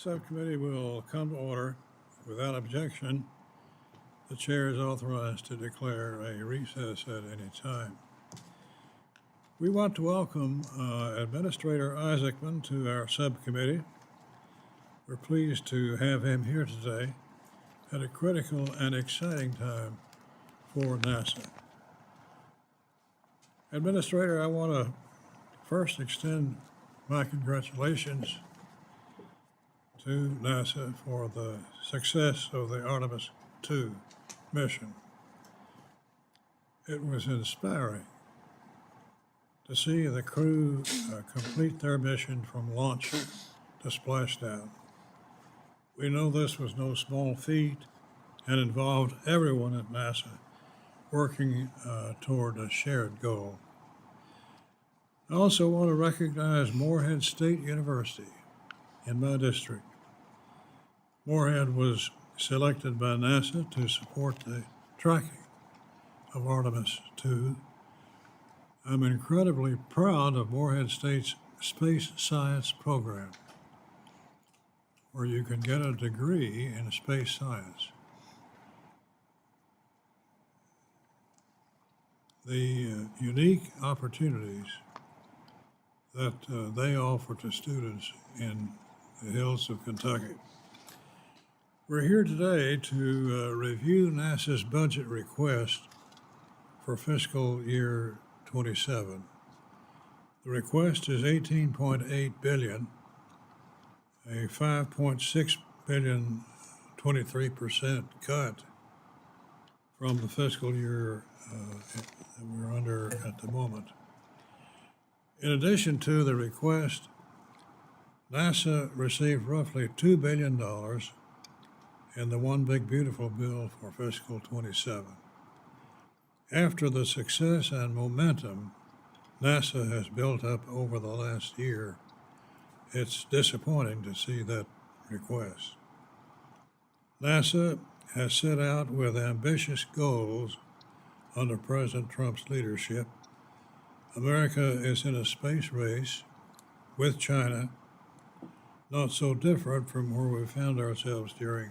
Subcommittee will come to order. Without objection, the chair is authorized to declare a recess at any time. We want to welcome Administrator Isaacman to our subcommittee. We're pleased to have him here today at a critical and exciting time for NASA. Administrator, I want to first extend my congratulations to NASA for the success of the Artemis II mission. It was inspiring to see the crew complete their mission from launch to splashdown. We know this was no small feat and involved everyone at NASA working toward a shared goal. I also want to recognize Morehead State University in my district. Morehead was selected by NASA to support the tracking of Artemis II. I'm incredibly proud of Morehead State's space science program, where you can get a degree in space science. The unique opportunities that they offer to students in the hills of Kentucky. We're here today to review NASA's budget request for fiscal year 27. The request is $18.8 billion, a $5.6 billion, 23% cut from the fiscal year that we're under at the moment. In addition to the request, NASA received roughly $2 billion in the One Big Beautiful Bill for fiscal 27. After the success and momentum NASA has built up over the last year, it's disappointing to see that request. NASA has set out with ambitious goals under President Trump's leadership. America is in a space race with China, not so different from where we found ourselves during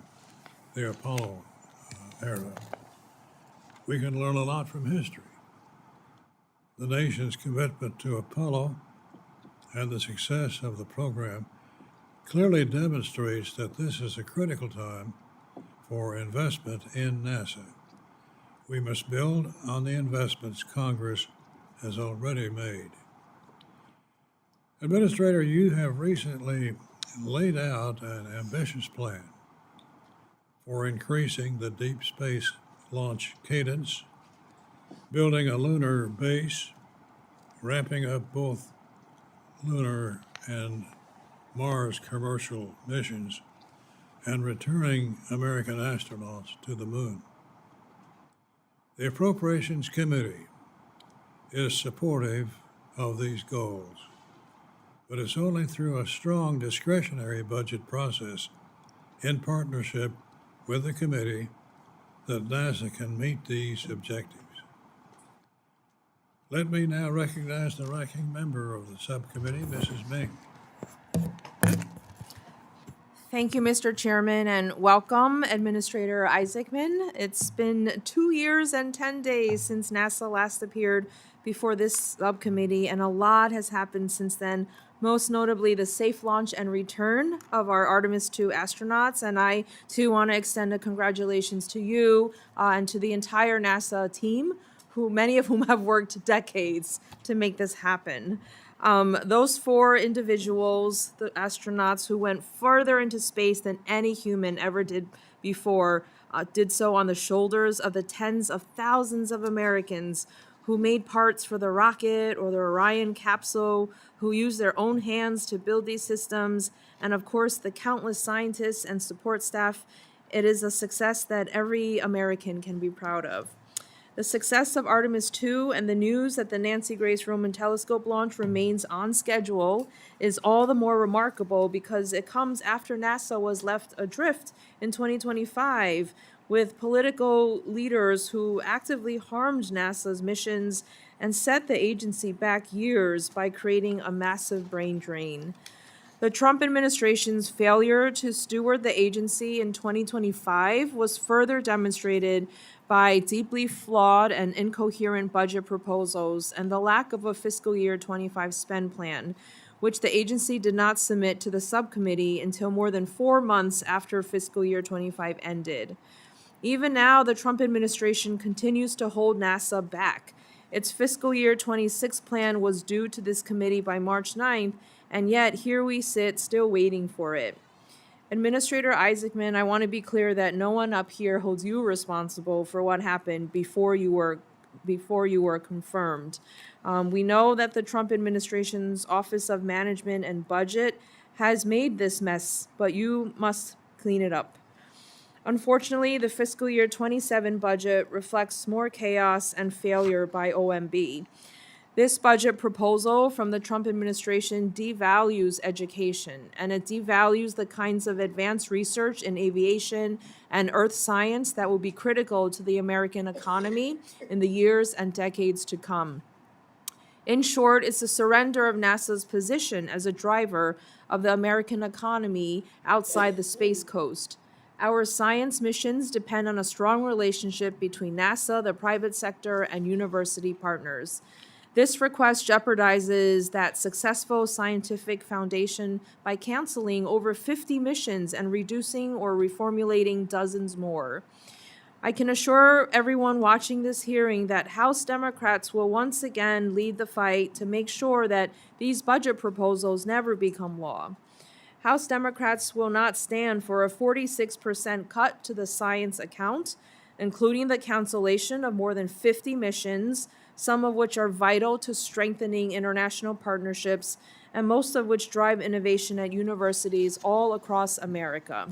the Apollo era. We can learn a lot from history. The nation's commitment to Apollo and the success of the program clearly demonstrates that this is a critical time for investment in NASA. We must build on the investments Congress has already made. Administrator, you have recently laid out an ambitious plan for increasing the deep space launch cadence, building a lunar base, ramping up both lunar and Mars commercial missions, and returning American astronauts to the moon. The Appropriations Committee is supportive of these goals, but it's only through a strong discretionary budget process in partnership with the committee that NASA can meet these objectives. Let me now recognize the ranking member of the subcommittee, Mrs. Ming. Thank you, Mr. Chairman, and welcome, Administrator Isaacman. It's been 2 years and 10 days since NASA last appeared before this subcommittee, and a lot has happened since then, most notably the safe launch and return of our Artemis II astronauts. And I, too, want to extend a congratulations to you and to the entire NASA team, many of whom have worked decades to make this happen. Those 4 individuals, the astronauts who went further into space than any human ever did before, did so on the shoulders of the tens of thousands of Americans who made parts for the rocket or the Orion capsule, who used their own hands to build these systems, and of course the countless scientists and support staff. It is a success that every American can be proud of. The success of Artemis II and the news that the Nancy Grace Roman Telescope launch remains on schedule is all the more remarkable because it comes after NASA was left adrift in 2025 with political leaders who actively harmed NASA's missions and set the agency back years by creating a massive brain drain. The Trump administration's failure to steward the agency in 2025 was further demonstrated by deeply flawed and incoherent budget proposals and the lack of a fiscal year 25 spend plan, which the agency did not submit to the subcommittee until more than 4 months after fiscal year 25 ended. Even now, the Trump administration continues to hold NASA back. Its fiscal year 26 plan was due to this committee by March 9th, and yet here we sit still waiting for it. Administrator Isaacman, I want to be clear that no one up here holds you responsible for what happened before you were confirmed. We know that the Trump administration's Office of Management and Budget has made this mess, but you must clean it up. Unfortunately, the fiscal year 27 budget reflects more chaos and failure by OMB. This budget proposal from the Trump administration devalues education, and it devalues the kinds of advanced research in aviation and earth science that will be critical to the American economy in the years and decades to come. In short, it's a surrender of NASA's position as a driver of the American economy outside the Space Coast. Our science missions depend on a strong relationship between NASA, the private sector, and university partners. This request jeopardizes that successful scientific foundation by canceling over 50 missions and reducing or reformulating dozens more. I can assure everyone watching this hearing that House Democrats will once again lead the fight to make sure that these budget proposals never become law. House Democrats will not stand for a 46% cut to the science account, including the cancellation of more than 50 missions, some of which are vital to strengthening international partnerships, and most of which drive innovation at universities all across America.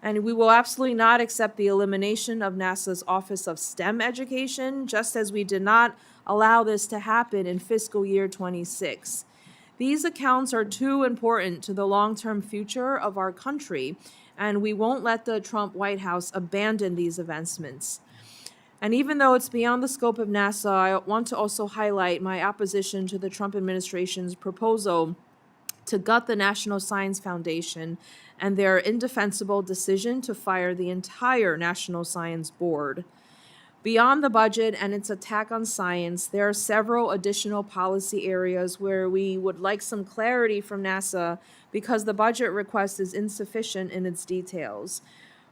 And we will absolutely not accept the elimination of NASA's Office of STEM Education, just as we did not allow this to happen in fiscal year 26. These accounts are too important to the long-term future of our country, and we won't let the Trump White House abandon these advancements. And even though it's beyond the scope of NASA, I want to also highlight my opposition to the Trump administration's proposal to gut the National Science Foundation and their indefensible decision to fire the entire National Science Board. Beyond the budget and its attack on science, there are several additional policy areas where we would like some clarity from NASA because the budget request is insufficient in its details.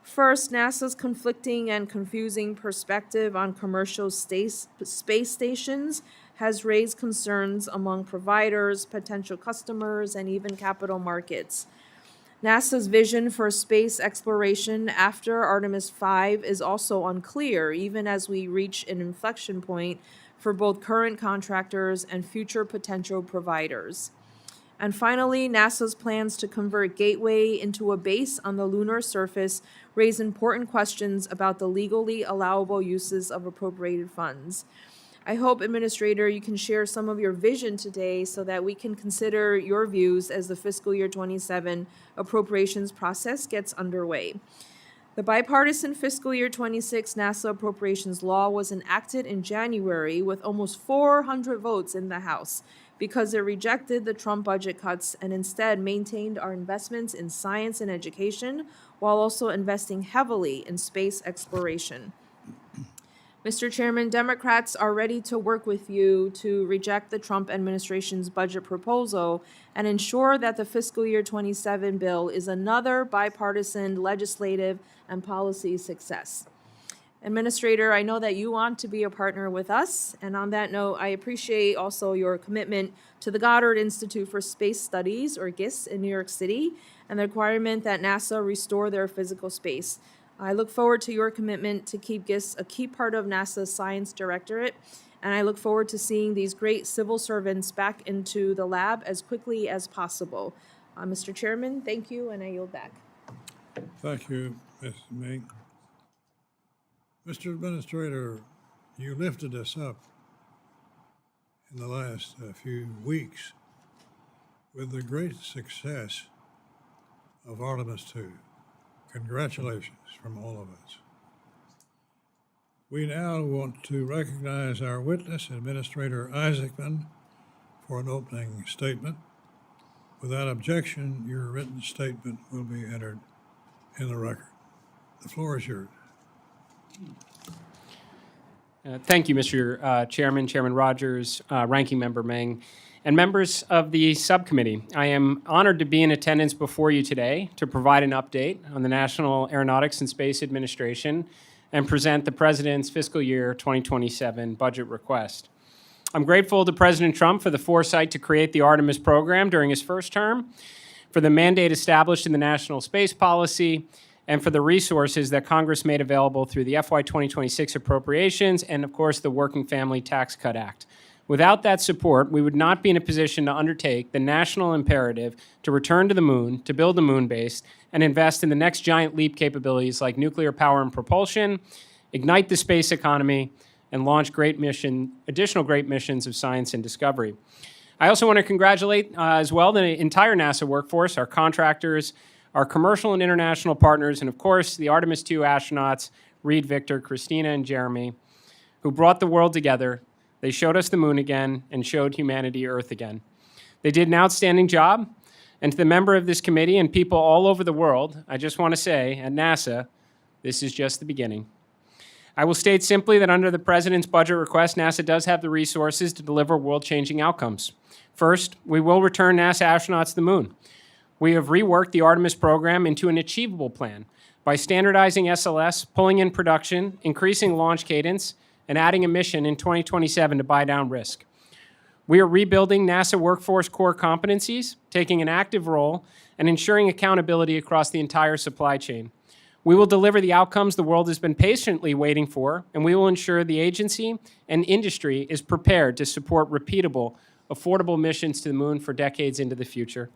First, NASA's conflicting and confusing perspective on commercial space stations has raised concerns among providers, potential customers, and even capital markets. NASA's vision for space exploration after Artemis 5 is also unclear, even as we reach an inflection point for both current contractors and future potential providers. And finally, NASA's plans to convert Gateway into a base on the lunar surface raise important questions about the legally allowable uses of appropriated funds. I hope, Administrator, you can share some of your vision today so that we can consider your views as the fiscal year 27 appropriations process gets underway. The bipartisan fiscal year 26 NASA appropriations law was enacted in January with almost 400 votes in the House because it rejected the Trump budget cuts and instead maintained our investments in science and education while also investing heavily in space exploration. Mr. Chairman, Democrats are ready to work with you to reject the Trump administration's budget proposal and ensure that the fiscal year 27 bill is another bipartisan legislative and policy success. Administrator, I know that you want to be a partner with us, and on that note, I appreciate also your commitment to the Goddard Institute for Space Studies, or GISS, in New York City, and the requirement that NASA restore their physical space. I look forward to your commitment to keep GISS a key part of NASA's Science Directorate, and I look forward to seeing these great civil servants back into the lab as quickly as possible. Mr. Chairman, thank you, and I yield back. Thank you, Ms. Mink. Mr. Administrator, you lifted us up in the last few weeks with the great success of Artemis 2. Congratulations from all of us. We now want to recognize our witness, Administrator Isaacman, for an opening statement. Without objection, your written statement will be entered in the record. The floor is yours. Thank you, Mr. Chairman, Chairman Rogers, Ranking Member Meng, and members of the subcommittee. I am honored to be in attendance before you today to provide an update on the National Aeronautics and Space Administration and present the President's fiscal year 2027 budget request. I'm grateful to President Trump for the foresight to create the Artemis program during his first term, for the mandate established in the National Space Policy, and for the resources that Congress made available through the FY 2026 Appropriations and, of course, the Working Family Tax Cut Act. Without that support, we would not be in a position to undertake the national imperative to return to the moon, to build a moon base, and invest in the next giant leap capabilities like nuclear power and propulsion, ignite the space economy, and launch additional great missions of science and discovery. I also want to congratulate as well the entire NASA workforce, our contractors, our commercial and international partners, and of course, the Artemis II astronauts, Reed, Victor, Christina, and Jeremy, who brought the world together. They showed us the moon again and showed humanity Earth again. They did an outstanding job. And to the member of this committee and people all over the world, I just want to say, at NASA, this is just the beginning. I will state simply that under the President's budget request, NASA does have the resources to deliver world-changing outcomes. First, we will return NASA astronauts to the moon. We have reworked the Artemis program into an achievable plan by standardizing SLS, pulling in production, increasing launch cadence, and adding a mission in 2027 to buy down risk. We are rebuilding NASA workforce core competencies, taking an active role, and ensuring accountability across the entire supply chain. We will deliver the outcomes the world has been patiently waiting for, and we will ensure the agency and industry is prepared to support repeatable, affordable missions to the moon for decades into the future.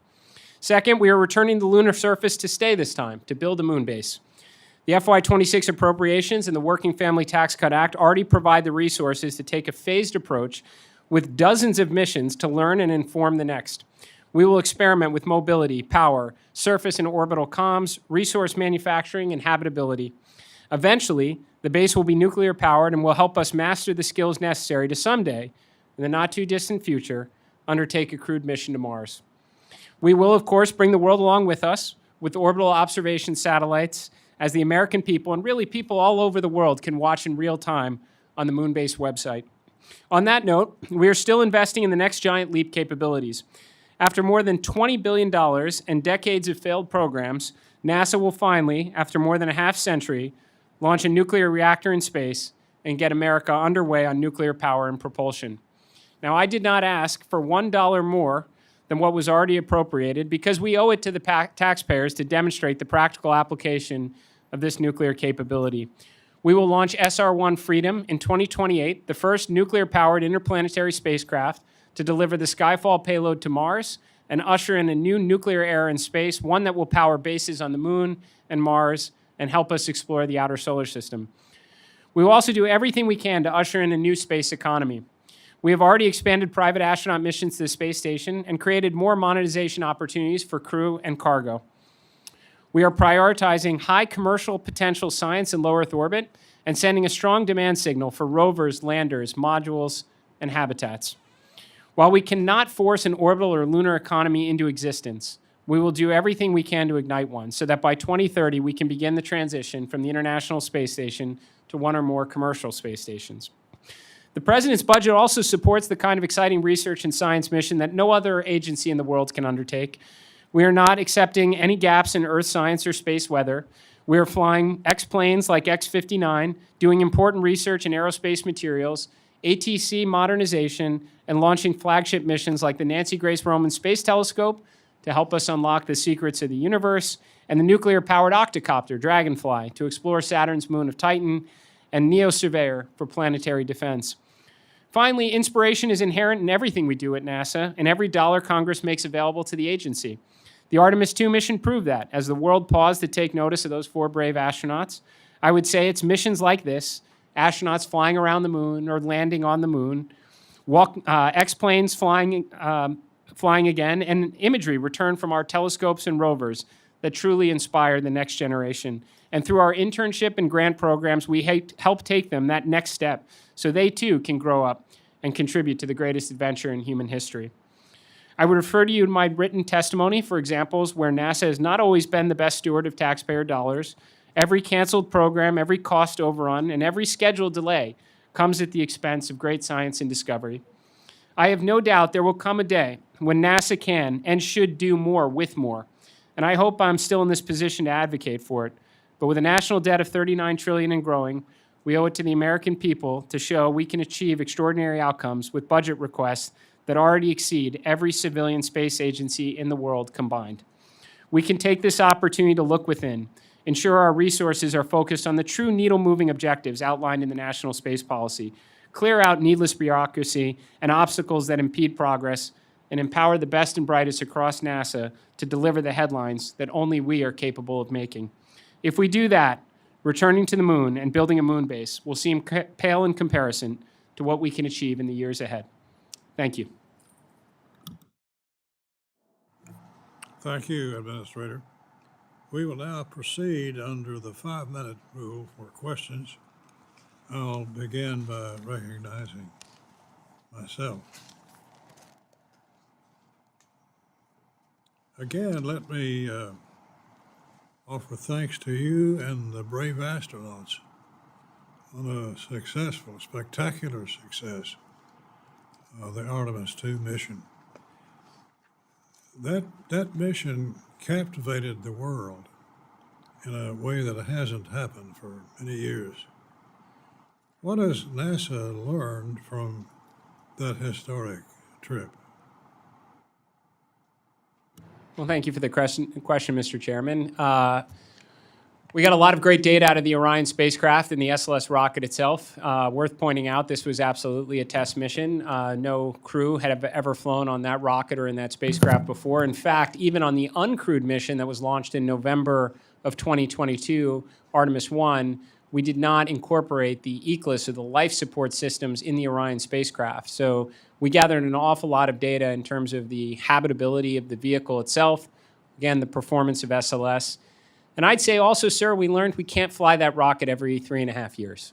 Second, we are returning to the lunar surface to stay this time, to build a moon base. The FY 26 Appropriations and the Working Family Tax Cut Act already provide the resources to take a phased approach with dozens of missions to learn and inform the next. We will experiment with mobility, power, surface and orbital comms, resource manufacturing, and habitability. Eventually, the base will be nuclear powered and will help us master the skills necessary to someday, in the not too distant future, undertake a crewed mission to Mars. We will, of course, bring the world along with us with orbital observation satellites as the American people, and really people all over the world, can watch in real time on the Moonbase website. On that note, we are still investing in the next giant leap capabilities. After more than $20 billion and decades of failed programs, NASA will finally, after more than a half century, launch a nuclear reactor in space and get America underway on nuclear power and propulsion. Now, I did not ask for $1 more than what was already appropriated because we owe it to the taxpayers to demonstrate the practical application of this nuclear capability. We will launch SR-1 Freedom in 2028, the first nuclear-powered interplanetary spacecraft to deliver the Skyfall payload to Mars and usher in a new nuclear era in space, one that will power bases on the moon and Mars and help us explore the outer solar system. We will also do everything we can to usher in a new space economy. We have already expanded private astronaut missions to the space station and created more monetization opportunities for crew and cargo. We are prioritizing high commercial potential science in low Earth orbit and sending a strong demand signal for rovers, landers, modules, and habitats. While we cannot force an orbital or lunar economy into existence, we will do everything we can to ignite one so that by 2030 we can begin the transition from the International Space Station to one or more commercial space stations. The President's budget also supports the kind of exciting research and science mission that no other agency in the world can undertake. We are not accepting any gaps in Earth science or space weather. We are flying X-planes like X-59, doing important research in aerospace materials, ATC modernization, and launching flagship missions like the Nancy Grace Roman Space Telescope to help us unlock the secrets of the universe, and the nuclear-powered octocopter, Dragonfly, to explore Saturn's moon of Titan, and NEO-Surveyor for planetary defense. Finally, inspiration is inherent in everything we do at NASA and every dollar Congress makes available to the agency. The Artemis II mission proved that. As the world paused to take notice of those 4 brave astronauts, I would say it's missions like this, astronauts flying around the moon or landing on the moon, X-planes flying again, and imagery returned from our telescopes and rovers that truly inspire the next generation. And through our internship and grant programs, we help take them that next step so they too can grow up and contribute to the greatest adventure in human history. I would refer to you in my written testimony for examples where NASA has not always been the best steward of taxpayer dollars. Every canceled program, every cost overrun, and every scheduled delay comes at the expense of great science and discovery. I have no doubt there will come a day when NASA can and should do more with more. And I hope I'm still in this position to advocate for it. But with a national debt of $39 trillion and growing, we owe it to the American people to show we can achieve extraordinary outcomes with budget requests that already exceed every civilian space agency in the world combined. We can take this opportunity to look within, ensure our resources are focused on the true needle-moving objectives outlined in the National Space Policy, clear out needless bureaucracy and obstacles that impede progress, and empower the best and brightest across NASA to deliver the headlines that only we are capable of making. If we do that, returning to the moon and building a moon base will seem pale in comparison to what we can achieve in the years ahead. Thank you. Thank you, Administrator. We will now proceed under the 5-minute rule for questions. I'll begin by recognizing myself. Again, let me offer thanks to you and the brave astronauts on a successful, spectacular success of the Artemis II mission. That mission captivated the world in a way that hasn't happened for many years. What has NASA learned from that historic trip? Well, thank you for the question, Mr. Chairman. We got a lot of great data out of the Orion spacecraft and the SLS rocket itself. Worth pointing out, this was absolutely a test mission. No crew had ever flown on that rocket or in that spacecraft before. In fact, even on the uncrewed mission that was launched in November of 2022, Artemis 1, we did not incorporate the ECLS, or the life support systems, in the Orion spacecraft. So we gathered an awful lot of data in terms of the habitability of the vehicle itself, again, the performance of SLS. And I'd say also, sir, we learned we can't fly that rocket every 3.5 years.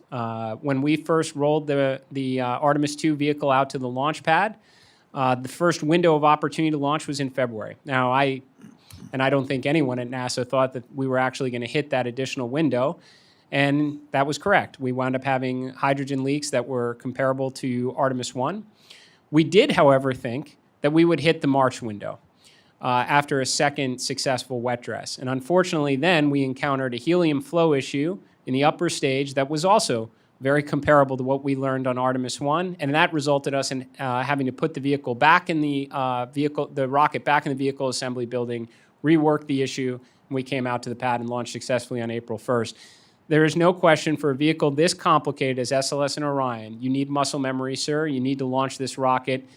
When we first rolled the Artemis II vehicle out to the launch pad, the first window of opportunity to launch was in February. Now, I don't think anyone at NASA thought that we were actually going to hit that additional window. And that was correct. We wound up having hydrogen leaks that were comparable to Artemis 1. We did, however, think that we would hit the March window after a second successful wet dress. And unfortunately, then we encountered a helium flow issue in the upper stage that was also very comparable to what we learned on Artemis 1. And that resulted us in having to put the vehicle back in the rocket back in the vehicle assembly building, rework the issue, and we came out to the pad and launched successfully on April 1st. There is no question for a vehicle this complicated as SLS and Orion, you need muscle memory, sir. You need to launch this rocket,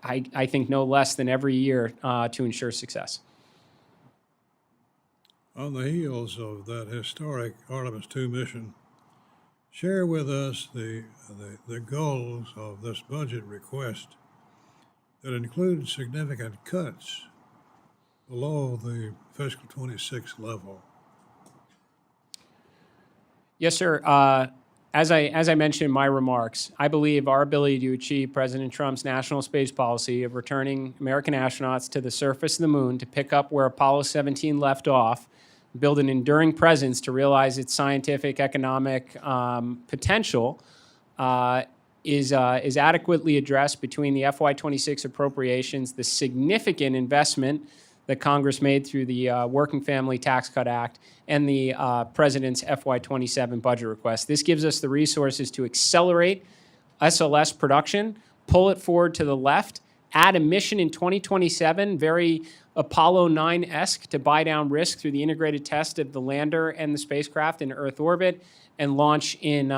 I think, no less than every year to ensure success. On the heels of that historic Artemis II mission, share with us the goals of this budget request that include significant cuts below the fiscal 26 level. Yes, sir. As I mentioned in my remarks, I believe our ability to achieve President Trump's national space policy of returning American astronauts to the surface of the moon to pick up where Apollo 17 left off, build an enduring presence to realize its scientific, economic potential, is adequately addressed between the FY26 appropriations, the significant investment that Congress made through the Working Family Tax Cut Act, and the President's FY27 budget request. This gives us the resources to accelerate SLS production, pull it forward to the left, add a mission in 2027, very Apollo 9-esque, to buy down risk through the integrated test of the lander and the spacecraft in Earth orbit, and launch in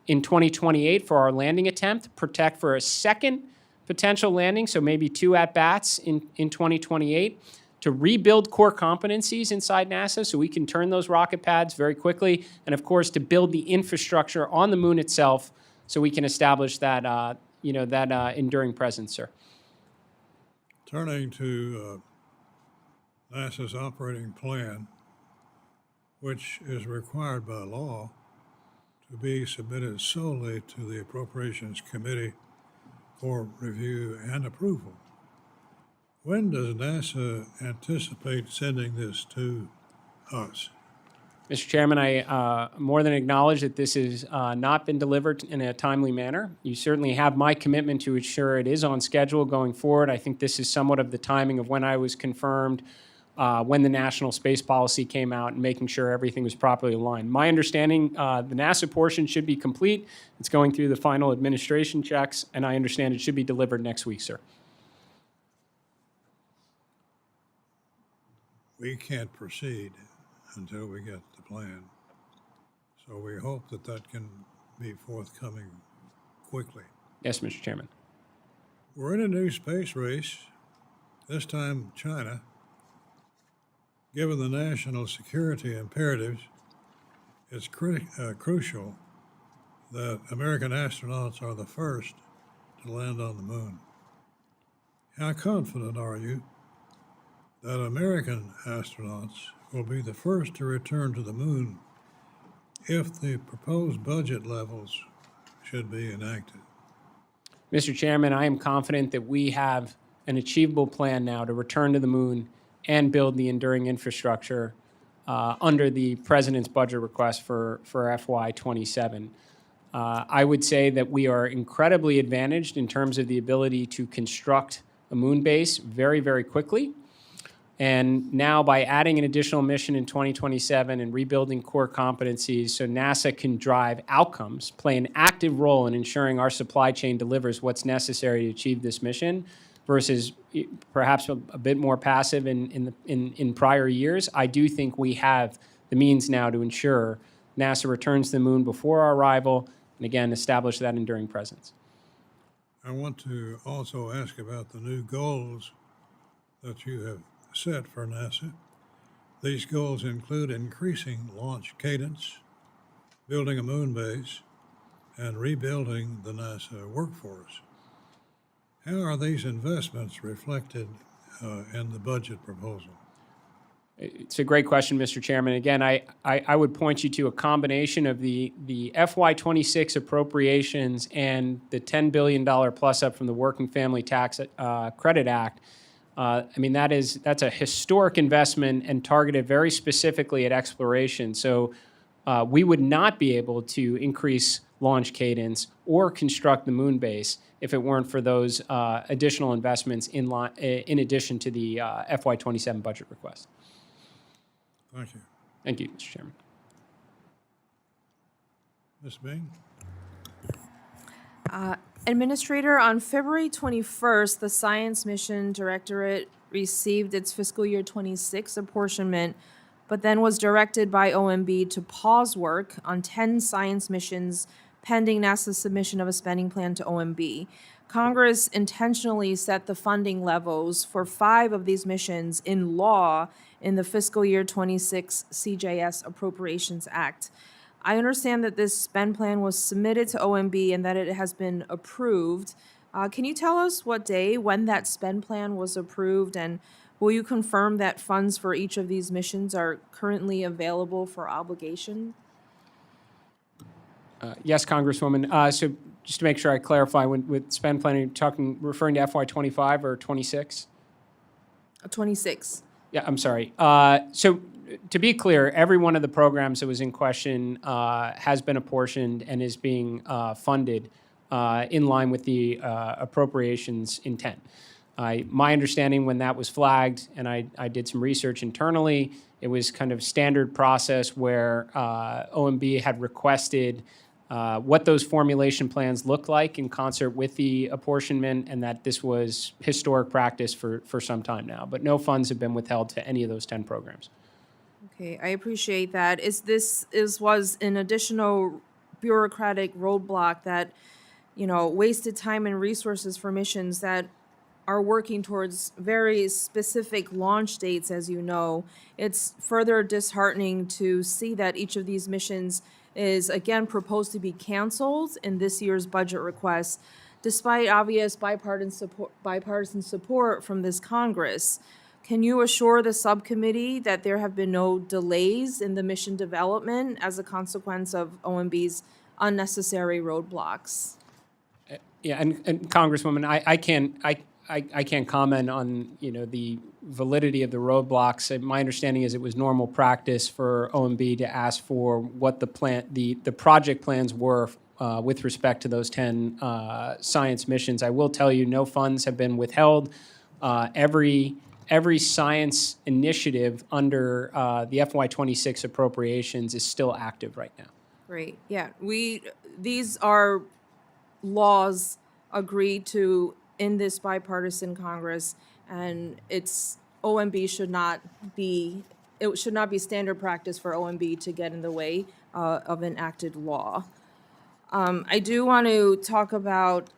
2028 for our landing attempt, protect for a second potential landing, so maybe 2 at-bats in 2028, to rebuild core competencies inside NASA so we can turn those rocket pads very quickly, and of course to build the infrastructure on the moon itself so we can establish that, enduring presence, sir. Turning to NASA's operating plan, which is required by law to be submitted solely to the Appropriations Committee for review and approval. When does NASA anticipate sending this to us? Mr. Chairman, I more than acknowledge that this has not been delivered in a timely manner. You certainly have my commitment to ensure it is on schedule going forward. I think this is somewhat of the timing of when I was confirmed, when the National Space Policy came out, and making sure everything was properly aligned. My understanding, the NASA portion should be complete. It's going through the final administration checks, and I understand it should be delivered next week, sir. We can't proceed until we get the plan. So we hope that that can be forthcoming quickly. Yes, Mr. Chairman. We're in a new space race, this time China. Given the national security imperatives, it's crucial that American astronauts are the first to land on the moon. How confident are you that American astronauts will be the first to return to the moon if the proposed budget levels should be enacted? Mr. Chairman, I am confident that we have an achievable plan now to return to the moon and build the enduring infrastructure under the President's budget request for FY27. I would say that we are incredibly advantaged in terms of the ability to construct a moon base very, very quickly. And now by adding an additional mission in 2027 and rebuilding core competencies so NASA can drive outcomes, play an active role in ensuring our supply chain delivers what's necessary to achieve this mission versus perhaps a bit more passive in prior years, I do think we have the means now to ensure NASA returns to the moon before our arrival and, again, establish that enduring presence. I want to also ask about the new goals that you have set for NASA. These goals include increasing launch cadence, building a moon base, and rebuilding the NASA workforce. How are these investments reflected in the budget proposal? It's a great question, Mr. Chairman. Again, I would point you to a combination of the FY26 appropriations and the $10 billion plus up from the Working Family Tax Credit Act. I mean, that's a historic investment and targeted very specifically at exploration. So we would not be able to increase launch cadence or construct the moon base if it weren't for those additional investments in addition to the FY27 budget request. Thank you. Thank you, Mr. Chairman. Ms. Bing? Administrator, on February 21st, the Science Mission Directorate received its fiscal year 26 apportionment, but then was directed by OMB to pause work on 10 science missions pending NASA's submission of a spending plan to OMB. Congress intentionally set the funding levels for 5 of these missions in law in the fiscal year 26 CJS Appropriations Act. I understand that this spend plan was submitted to OMB and that it has been approved. Can you tell us what day, when that spend plan was approved, and will you confirm that funds for each of these missions are currently available for obligation? Yes, Congresswoman. So just to make sure I clarify, with spend plan, are you referring to FY25 or 26? 26. Yeah, I'm sorry. So to be clear, every one of the programs that was in question has been apportioned and is being funded in line with the appropriations intent. My understanding when that was flagged, and I did some research internally, it was kind of standard process where OMB had requested what those formulation plans look like in concert with the apportionment, and that this was historic practice for some time now. But no funds have been withheld to any of those 10 programs. Okay, I appreciate that. Was an additional bureaucratic roadblock that, wasted time and resources for missions that are working towards very specific launch dates, as you know. It's further disheartening to see that each of these missions is again proposed to be canceled in this year's budget request, despite obvious bipartisan support from this Congress. Can you assure the subcommittee that there have been no delays in the mission development as a consequence of OMB's unnecessary roadblocks? Yeah, and Congresswoman, I can't comment on, the validity of the roadblocks. My understanding is it was normal practice for OMB to ask for what the project plans were with respect to those 10 science missions. I will tell you, no funds have been withheld. Every science initiative under the FY26 appropriations is still active right now. Great. Yeah, these are laws agreed to in this bipartisan Congress, and OMB should not be standard practice for OMB to get in the way of enacted law. I do want to talk about,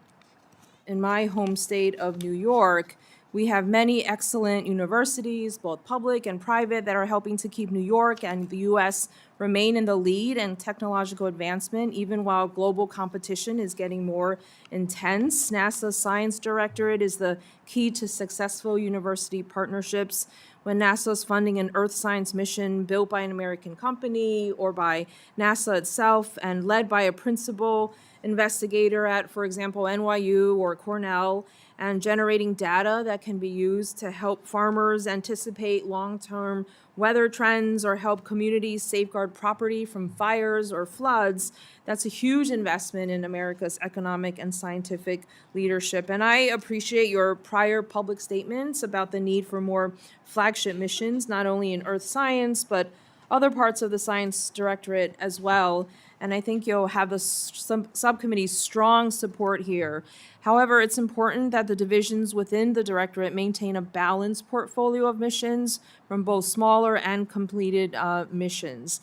in my home state of New York, we have many excellent universities, both public and private, that are helping to keep New York and the U.S. remain in the lead in technological advancement, even while global competition is getting more intense. NASA's Science Directorate is the key to successful university partnerships. When NASA's funding an Earth science mission built by an American company or by NASA itself and led by a principal investigator at, for example, NYU or Cornell, and generating data that can be used to help farmers anticipate long-term weather trends or help communities safeguard property from fires or floods, that's a huge investment in America's economic and scientific leadership. And I appreciate your prior public statements about the need for more flagship missions, not only in earth science, but other parts of the Science Directorate as well. And I think you'll have the subcommittee's strong support here. However, it's important that the divisions within the directorate maintain a balanced portfolio of missions from both smaller and completed missions.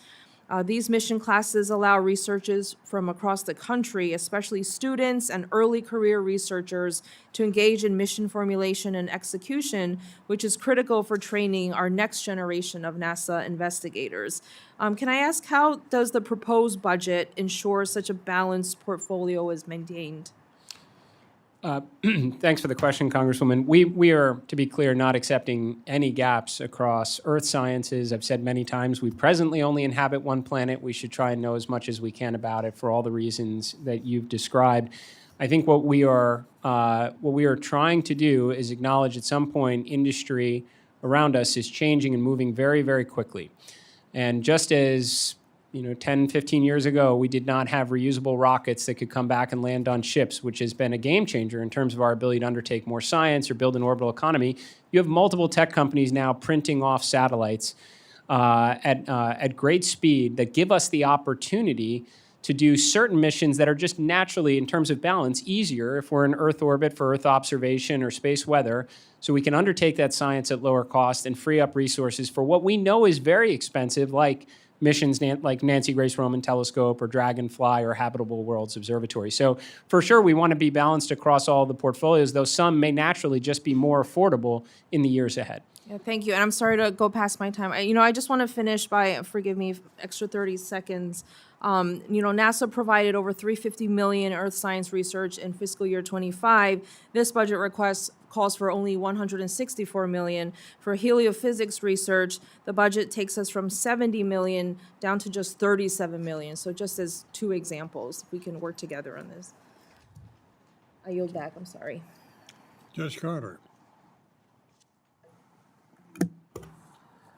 These mission classes allow researchers from across the country, especially students and early career researchers, to engage in mission formulation and execution, which is critical for training our next generation of NASA investigators. Can I ask, how does the proposed budget ensure such a balanced portfolio is maintained? Thanks for the question, Congresswoman. We are, to be clear, not accepting any gaps across Earth sciences. I've said many times we presently only inhabit one planet. We should try and know as much as we can about it for all the reasons that you've described. I think what we are trying to do is acknowledge at some point industry around us is changing and moving very, very quickly. And just as 10, 15 years ago, we did not have reusable rockets that could come back and land on ships, which has been a game changer in terms of our ability to undertake more science or build an orbital economy. You have multiple tech companies now printing off satellites at great speed that give us the opportunity to do certain missions that are just naturally, in terms of balance, easier if we're in Earth orbit for Earth observation or space weather. So we can undertake that science at lower cost and free up resources for what we know is very expensive, like missions like Nancy Grace Roman Telescope or Dragonfly or Habitable Worlds Observatory. So for sure, we want to be balanced across all the portfolios, though some may naturally just be more affordable in the years ahead. Yeah, thank you. And I'm sorry to go past my time. I just want to finish by, forgive me, extra 30 seconds. NASA provided over $350 million Earth science research in fiscal year 25. This budget request calls for only $164 million. For heliophysics research, the budget takes us from $70 million down to just $37 million. So just as two examples, we can work together on this. I yield back, I'm sorry. Judge Carter.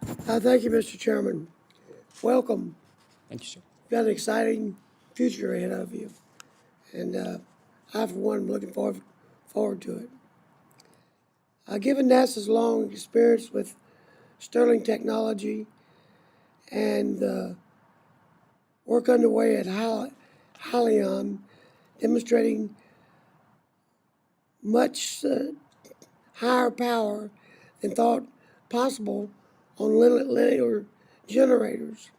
Thank you, Mr. Chairman. Welcome. Thank you, sir. You've got an exciting future ahead of you. And I, for one, am looking forward to it. Given NASA's long experience with Sterling technology and the work underway at Halion, demonstrating much higher power than thought possible on linear generators.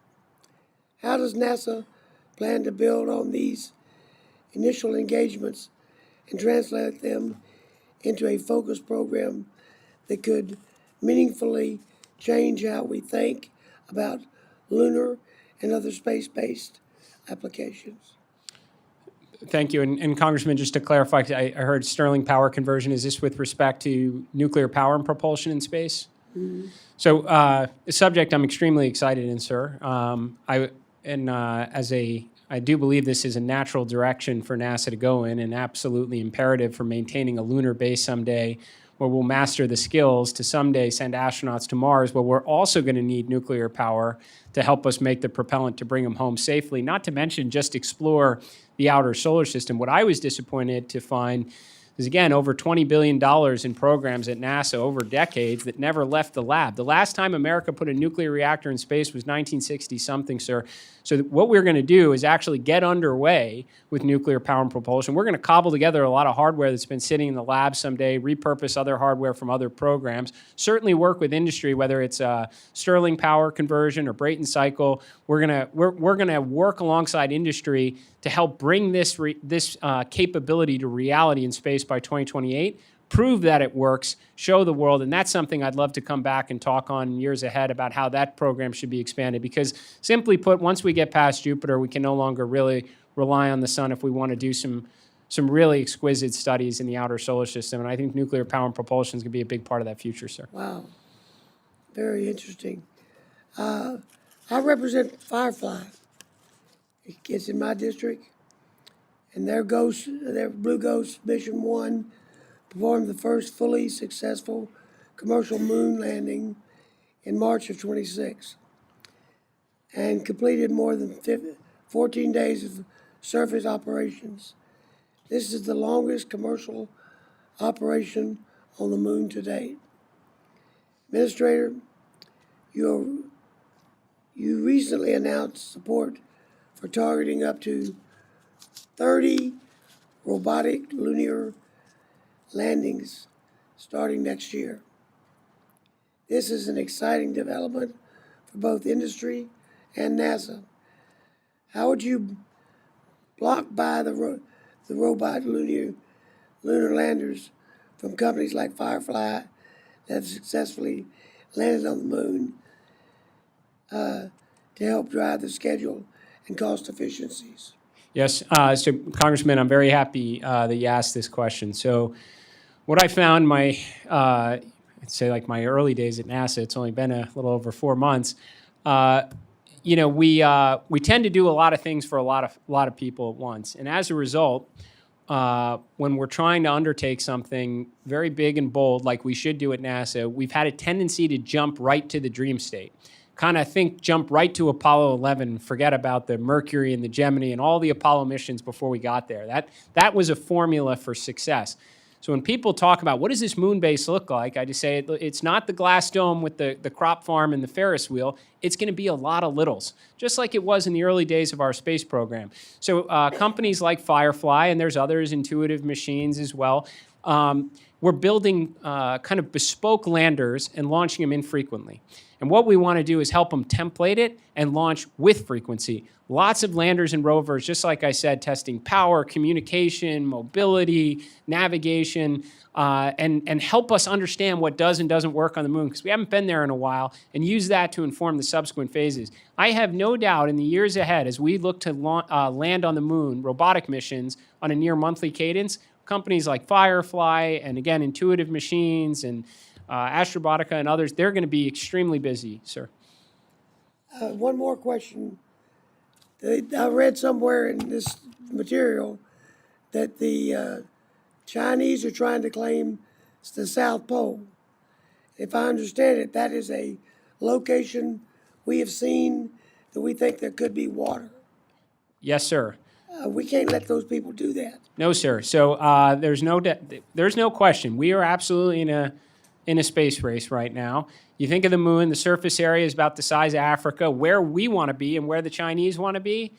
How does NASA plan to build on these initial engagements and translate them into a focused program that could meaningfully change how we think about lunar and other space-based applications? Thank you. And Congressman, just to clarify, I heard Sterling power conversion. Is this with respect to nuclear power and propulsion in space? Mm-hmm. So a subject I'm extremely excited in, sir. I do believe this is a natural direction for NASA to go in and absolutely imperative for maintaining a lunar base someday where we'll master the skills to someday send astronauts to Mars, but we're also going to need nuclear power to help us make the propellant to bring them home safely, not to mention just explore the outer solar system. What I was disappointed to find is, again, over $20 billion in programs at NASA over decades that never left the lab. The last time America put a nuclear reactor in space was 1960-something, sir. So what we're going to do is actually get underway with nuclear power and propulsion. We're going to cobble together a lot of hardware that's been sitting in the lab someday, repurpose other hardware from other programs, certainly work with industry, whether it's Stirling power conversion or Brayton cycle. We're going to work alongside industry to help bring this capability to reality in space by 2028, prove that it works, show the world, and that's something I'd love to come back and talk on in years ahead about how that program should be expanded, because simply put, once we get past Jupiter, we can no longer really rely on the sun if we want to do some really exquisite studies in the outer solar system, and I think nuclear power and propulsion is going to be a big part of that future, sir. Wow, very interesting. I represent Firefly. It's in my district, and their Blue Ghost Mission 1 performed the first fully successful commercial moon landing in March of 26 and completed more than 14 days of surface operations. This is the longest commercial operation on the moon to date. Administrator, you recently announced support for targeting up to 30 robotic lunar landings starting next year. This is an exciting development for both industry and NASA. How would you block by the robot lunar landers from companies like Firefly that have successfully landed on the moon to help drive the schedule and cost efficiencies? Yes, so Congressman, I'm very happy that you asked this question. So what I found I'd say like my early days at NASA, it's only been a little over 4 months, we tend to do a lot of things for a lot of people at once. And as a result, when we're trying to undertake something very big and bold like we should do at NASA, we've had a tendency to jump right to the dream state. Jump right to Apollo 11, forget about the Mercury and the Gemini and all the Apollo missions before we got there. That was a formula for success. So when people talk about what does this moon base look like, I just say it's not the glass dome with the crop farm and the Ferris wheel. It's going to be a lot of littles, just like it was in the early days of our space program. So companies like Firefly, and there's others, Intuitive Machines as well, we're building kind of bespoke landers and launching them infrequently. And what we want to do is help them template it and launch with frequency. Lots of landers and rovers, just like I said, testing power, communication, mobility, navigation, and help us understand what does and doesn't work on the moon, because we haven't been there in a while, and use that to inform the subsequent phases. I have no doubt in the years ahead, as we look to land on the moon, robotic missions on a near monthly cadence, companies like Firefly and, again, Intuitive Machines and Astrobotica and others, they're going to be extremely busy, sir. One more question. I read somewhere in this material that the Chinese are trying to claim the South Pole. If I understand it, that is a location we have seen that we think there could be water. Yes, sir. We can't let those people do that. No, sir. So there's no question. We are absolutely in a space race right now. You think of the moon, the surface area is about the size of Africa. Where we want to be and where the Chinese want to be,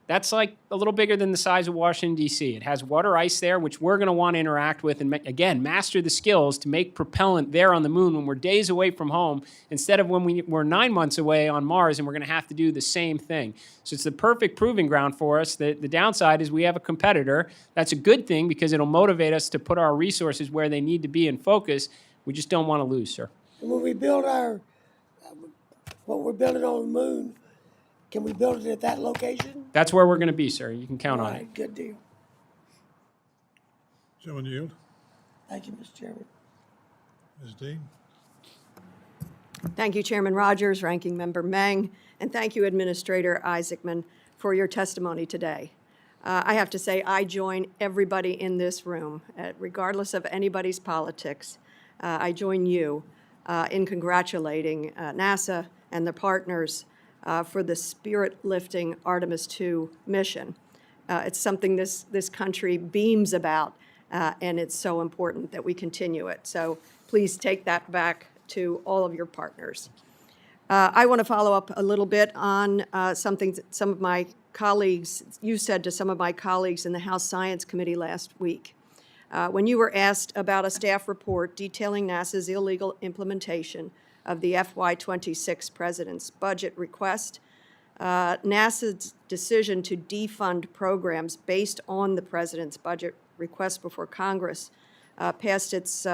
that's like a little bigger than the size of Washington, D.C. It has water ice there, which we're going to want to interact with and, again, master the skills to make propellant there on the moon when we're days away from home instead of when we're 9 months away on Mars and we're going to have to do the same thing. So it's the perfect proving ground for us. The downside is we have a competitor. That's a good thing because it'll motivate us to put our resources where they need to be and focus. We just don't want to lose, sir. And when we build what we're building on the moon, can we build it at that location? That's where we're going to be, sir. You can count on it. Good deal. Someone yield? Thank you, Mr. Chairman. Ms. Dean? Thank you, Chairman Rogers, Ranking Member Meng, and thank you, Administrator Isaacman, for your testimony today. I have to say I join everybody in this room, regardless of anybody's politics, I join you in congratulating NASA and their partners for the spirit-lifting Artemis II mission. It's something this country beams about, and it's so important that we continue it. So please take that back to all of your partners. I want to follow up a little bit on something that some of my colleagues, you said to some of my colleagues in the House Science Committee last week. When you were asked about a staff report detailing NASA's illegal implementation of the FY26 President's budget request, NASA's decision to defund programs based on the President's budget request before Congress passed its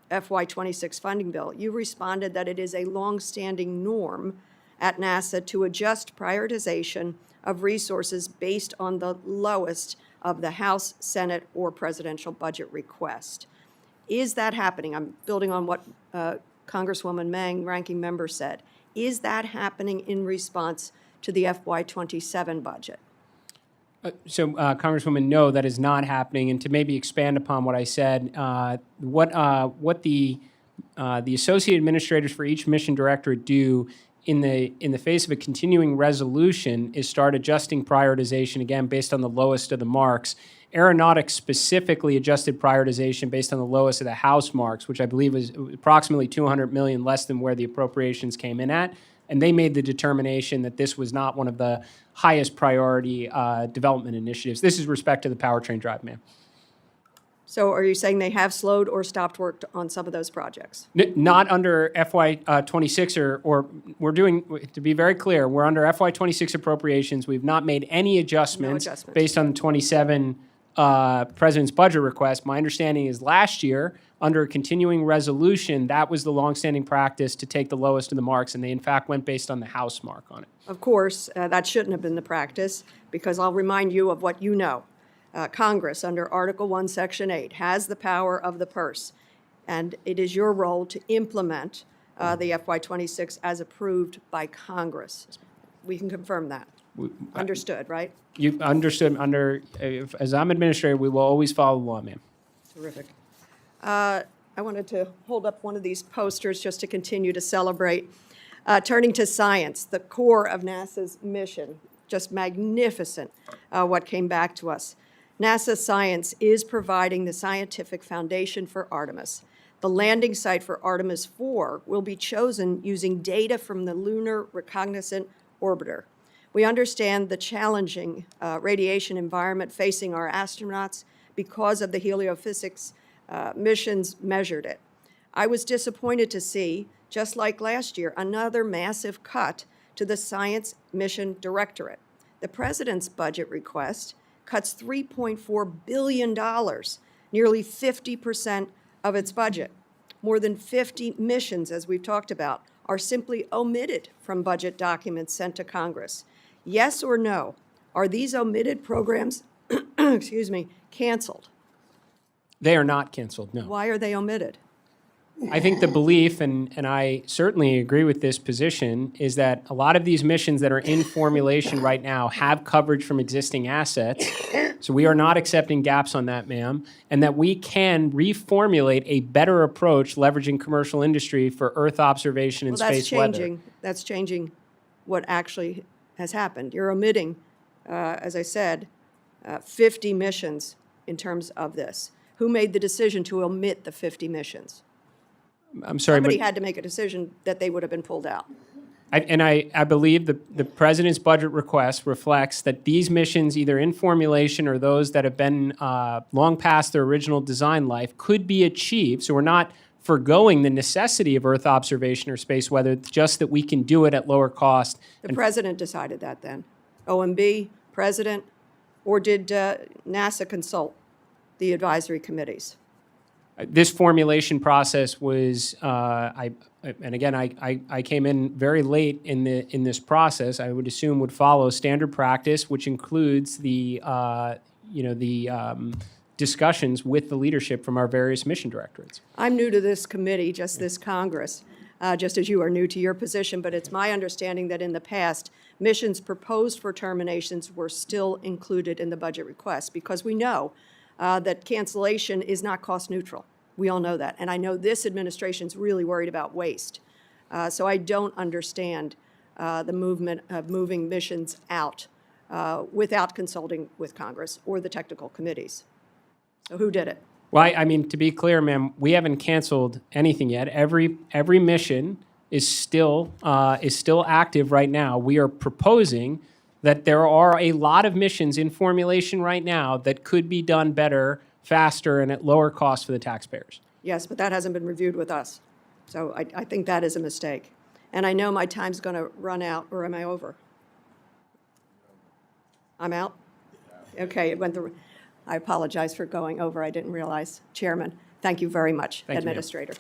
FY26 funding bill, you responded that it is a longstanding norm at NASA to adjust prioritization of resources based on the lowest of the House, Senate, or presidential budget request. Is that happening? I'm building on what Congresswoman Meng, ranking member, said. Is that happening in response to the FY27 budget? Congresswoman, no, that is not happening. And to maybe expand upon what I said, what the associate administrators for each mission directorate do in the face of a continuing resolution is start adjusting prioritization, again, based on the lowest of the marks. Aeronautics specifically adjusted prioritization based on the lowest of the House marks, which I believe was approximately $200 million less than where the appropriations came in at. And they made the determination that this was not one of the highest priority development initiatives. This is respect to the powertrain drive, ma'am. So are you saying they have slowed or stopped work on some of those projects? Not under FY26 or we're doing, to be very clear, we're under FY26 appropriations. We've not made any adjustments, based on the 27 President's budget request. My understanding is last year, under a continuing resolution, that was the longstanding practice to take the lowest of the marks, and they in fact went based on the House mark on it. Of course, that shouldn't have been the practice, because I'll remind you of what you know. Congress, under Article 1, Section 8, has the power of the purse, and it is your role to implement the FY26 as approved by Congress. We can confirm that. Understood, right? You understood. As I'm administrator, we will always follow the law, ma'am. Terrific. I wanted to hold up one of these posters just to continue to celebrate. Turning to science, the core of NASA's mission, just magnificent what came back to us. NASA science is providing the scientific foundation for Artemis. The landing site for Artemis 4 will be chosen using data from the Lunar Reconnaissance Orbiter. We understand the challenging radiation environment facing our astronauts because of the heliophysics missions measured it. I was disappointed to see, just like last year, another massive cut to the Science Mission Directorate. The President's budget request cuts $3.4 billion, nearly 50% of its budget. More than 50 missions, as we've talked about, are simply omitted from budget documents sent to Congress. Yes or no, are these omitted programs, canceled? They are not canceled, no. Why are they omitted? I think the belief, and I certainly agree with this position, is that a lot of these missions that are in formulation right now have coverage from existing assets. So we are not accepting gaps on that, ma'am, and that we can reformulate a better approach leveraging commercial industry for Earth observation and space weather. That's changing what actually has happened. You're omitting, as I said, 50 missions in terms of this. Who made the decision to omit the 50 missions? I'm sorry, Somebody had to make a decision that they would have been pulled out. I believe the President's budget request reflects that these missions, either in formulation or those that have been long past their original design life, could be achieved. So we're not forgoing the necessity of Earth observation or space weather, just that we can do it at lower cost. The President decided that then? OMB, President, or did NASA consult the advisory committees? This formulation process was, I came in very late in this process. I would assume would follow standard practice, which includes the discussions with the leadership from our various mission directorates. I'm new to this committee, just this Congress, just as you are new to your position, but it's my understanding that in the past, missions proposed for terminations were still included in the budget request, because we know that cancellation is not cost neutral. We all know that. And I know this administration's really worried about waste. So I don't understand the movement of moving missions out without consulting with Congress or the technical committees. So who did it? Well, I mean, to be clear, ma'am, we haven't canceled anything yet. Every mission is still active right now. We are proposing that there are a lot of missions in formulation right now that could be done better, faster, and at lower cost for the taxpayers. Yes, but that hasn't been reviewed with us. So I think that is a mistake. And I know my time's going to run out, or am I over? I'm out? Okay, it went through. I apologize for going over. I didn't realize. Chairman, thank you very much, Thank you, ma'am. Administrator.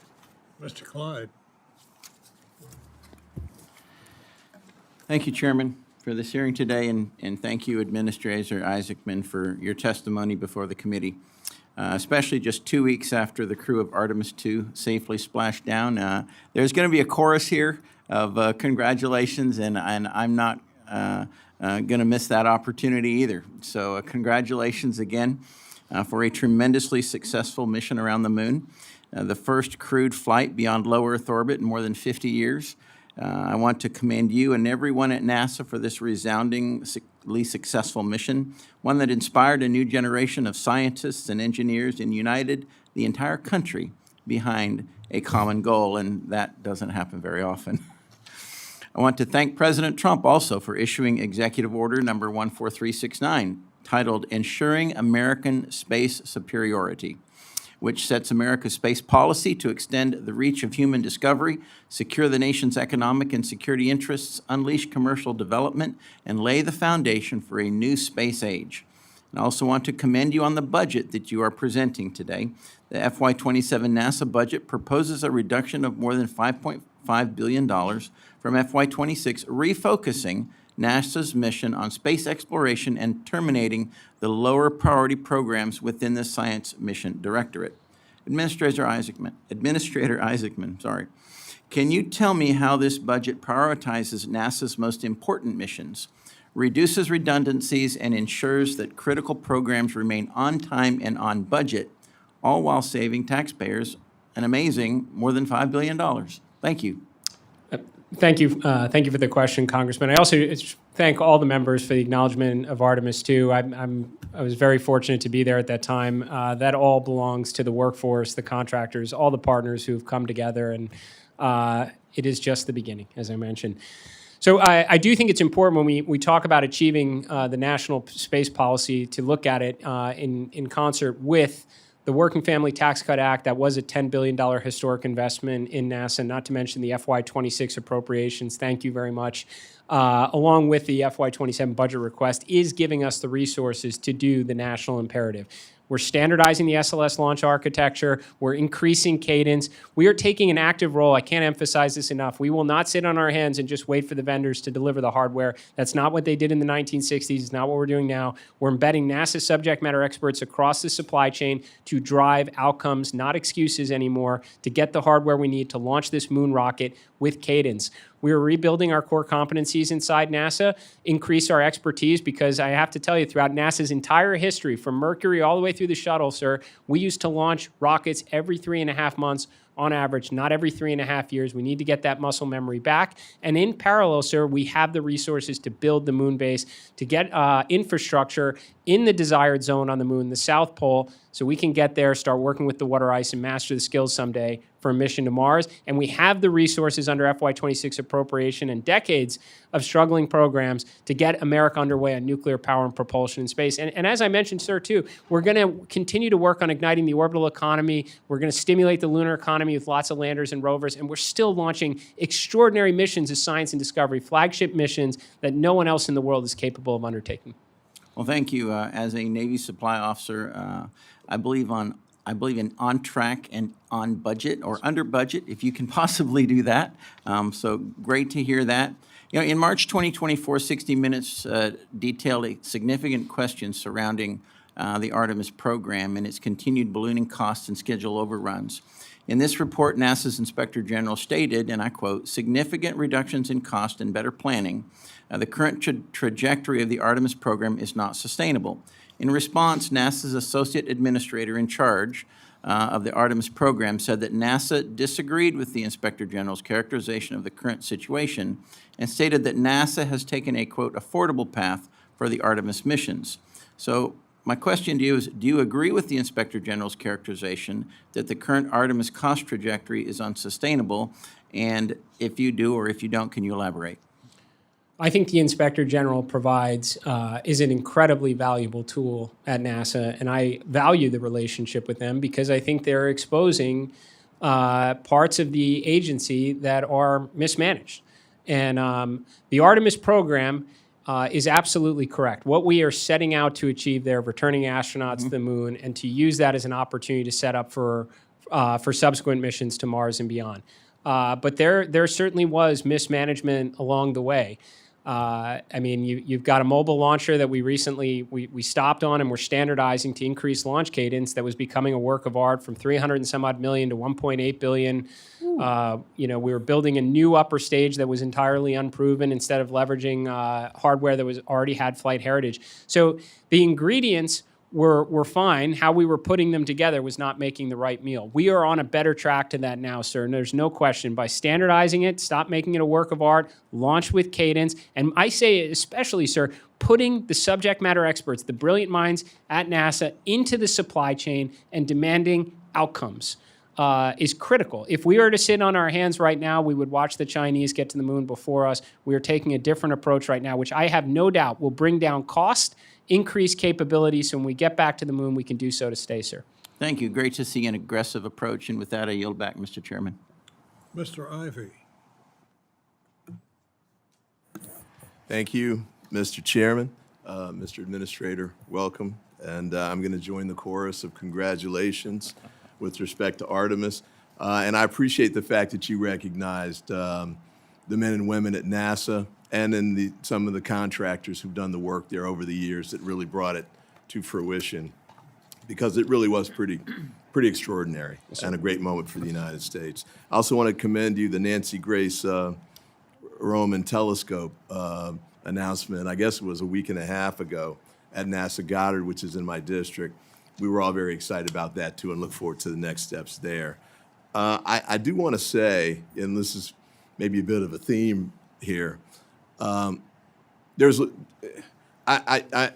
Mr. Clyde. Thank you, Chairman, for this hearing today, and thank you, Administrator Isaacman, for your testimony before the committee, especially just 2 weeks after the crew of Artemis II safely splashed down. There's going to be a chorus here of congratulations, and I'm not going to miss that opportunity either. So congratulations again for a tremendously successful mission around the moon, the first crewed flight beyond low Earth orbit in more than 50 years. I want to commend you and everyone at NASA for this resoundingly successful mission, one that inspired a new generation of scientists and engineers and united the entire country behind a common goal, and that doesn't happen very often. I want to thank President Trump also for issuing Executive Order number 14369, titled Ensuring American Space Superiority, which sets America's space policy to extend the reach of human discovery, secure the nation's economic and security interests, unleash commercial development, and lay the foundation for a new space age. And I also want to commend you on the budget that you are presenting today. The FY27 NASA budget proposes a reduction of more than $5.5 billion from FY26, refocusing NASA's mission on space exploration and terminating the lower priority programs within the Science Mission Directorate. Administrator Isaacman, sorry. Can you tell me how this budget prioritizes NASA's most important missions, reduces redundancies, and ensures that critical programs remain on time and on budget, all while saving taxpayers an amazing more than $5 billion? Thank you. Thank you for the question, Congressman. I also thank all the members for the acknowledgement of Artemis II. I was very fortunate to be there at that time. That all belongs to the workforce, the contractors, all the partners who have come together, and it is just the beginning, as I mentioned. So I do think it's important when we talk about achieving the national space policy to look at it in concert with the Working Family Tax Cut Act. That was a $10 billion historic investment in NASA, not to mention the FY26 appropriations. Thank you very much. Along with the FY27 budget request, is giving us the resources to do the national imperative. We're standardizing the SLS launch architecture. We're increasing cadence. We are taking an active role. I can't emphasize this enough. We will not sit on our hands and just wait for the vendors to deliver the hardware. That's not what they did in the 1960s. It's not what we're doing now. We're embedding NASA subject matter experts across the supply chain to drive outcomes, not excuses anymore, to get the hardware we need to launch this moon rocket with cadence. We are rebuilding our core competencies inside NASA, increase our expertise, because I have to tell you, throughout NASA's entire history, from Mercury all the way through the shuttle, sir, we used to launch rockets every 3.5 months on average, not every 3.5 years. We need to get that muscle memory back. And in parallel, sir, we have the resources to build the moon base, to get infrastructure in the desired zone on the moon, the South Pole, so we can get there, start working with the water ice, and master the skills someday for a mission to Mars. And we have the resources under FY26 appropriation and decades of struggling programs to get America underway on nuclear power and propulsion in space. And as I mentioned, sir, too, we're going to continue to work on igniting the orbital economy. We're going to stimulate the lunar economy with lots of landers and rovers. And we're still launching extraordinary missions of science and discovery, flagship missions that no one else in the world is capable of undertaking. Well, thank you. As a Navy supply officer, I believe in on track and on budget, or under budget, if you can possibly do that. So great to hear that. You know, in March 2024, 60 Minutes detailed significant questions surrounding the Artemis program and its continued ballooning costs and schedule overruns. In this report, NASA's Inspector General stated, and I quote, "Significant reductions in cost and better planning. The current trajectory of the Artemis program is not sustainable." In response, NASA's Associate Administrator in charge of the Artemis program said that NASA disagreed with the Inspector General's characterization of the current situation and stated that NASA has taken a, quote, affordable path for the Artemis missions. So my question to you is, do you agree with the Inspector General's characterization that the current Artemis cost trajectory is unsustainable? And if you do or if you don't, can you elaborate? I think the Inspector General is an incredibly valuable tool at NASA, and I value the relationship with them because I think they're exposing parts of the agency that are mismanaged. And the Artemis program is absolutely correct. What we are setting out to achieve there, returning astronauts to the moon, and to use that as an opportunity to set up for subsequent missions to Mars and beyond. But there certainly was mismanagement along the way. I mean, you've got a mobile launcher that we recently we stopped on and we're standardizing to increase launch cadence that was becoming a work of art from 300 and some odd million to 1.8 billion. We were building a new upper stage that was entirely unproven instead of leveraging hardware that was already had flight heritage. So the ingredients were fine. How we were putting them together was not making the right meal. We are on a better track to that now, sir, and there's no question. By standardizing it, stop making it a work of art, launch with cadence, and I say especially, sir, putting the subject matter experts, the brilliant minds at NASA, into the supply chain and demanding outcomes is critical. If we were to sit on our hands right now, we would watch the Chinese get to the moon before us. We are taking a different approach right now, which I have no doubt will bring down cost, increase capability, so when we get back to the moon, we can do so to stay, sir. Thank you. Great to see an aggressive approach. And with that, I yield back, Mr. Chairman. Mr. Ivy. Thank you, Mr. Chairman. Mr. Administrator, welcome. And I'm going to join the chorus of congratulations with respect to Artemis. And I appreciate the fact that you recognized the men and women at NASA and in some of the contractors who've done the work there over the years that really brought it to fruition, because it really was pretty extraordinary and a great moment for the United States. I also want to commend you the Nancy Grace Roman telescope announcement. I guess it was a week and a half ago at NASA Goddard, which is in my district. We were all very excited about that too and look forward to the next steps there. I do want to say, and this is maybe a bit of a theme here, I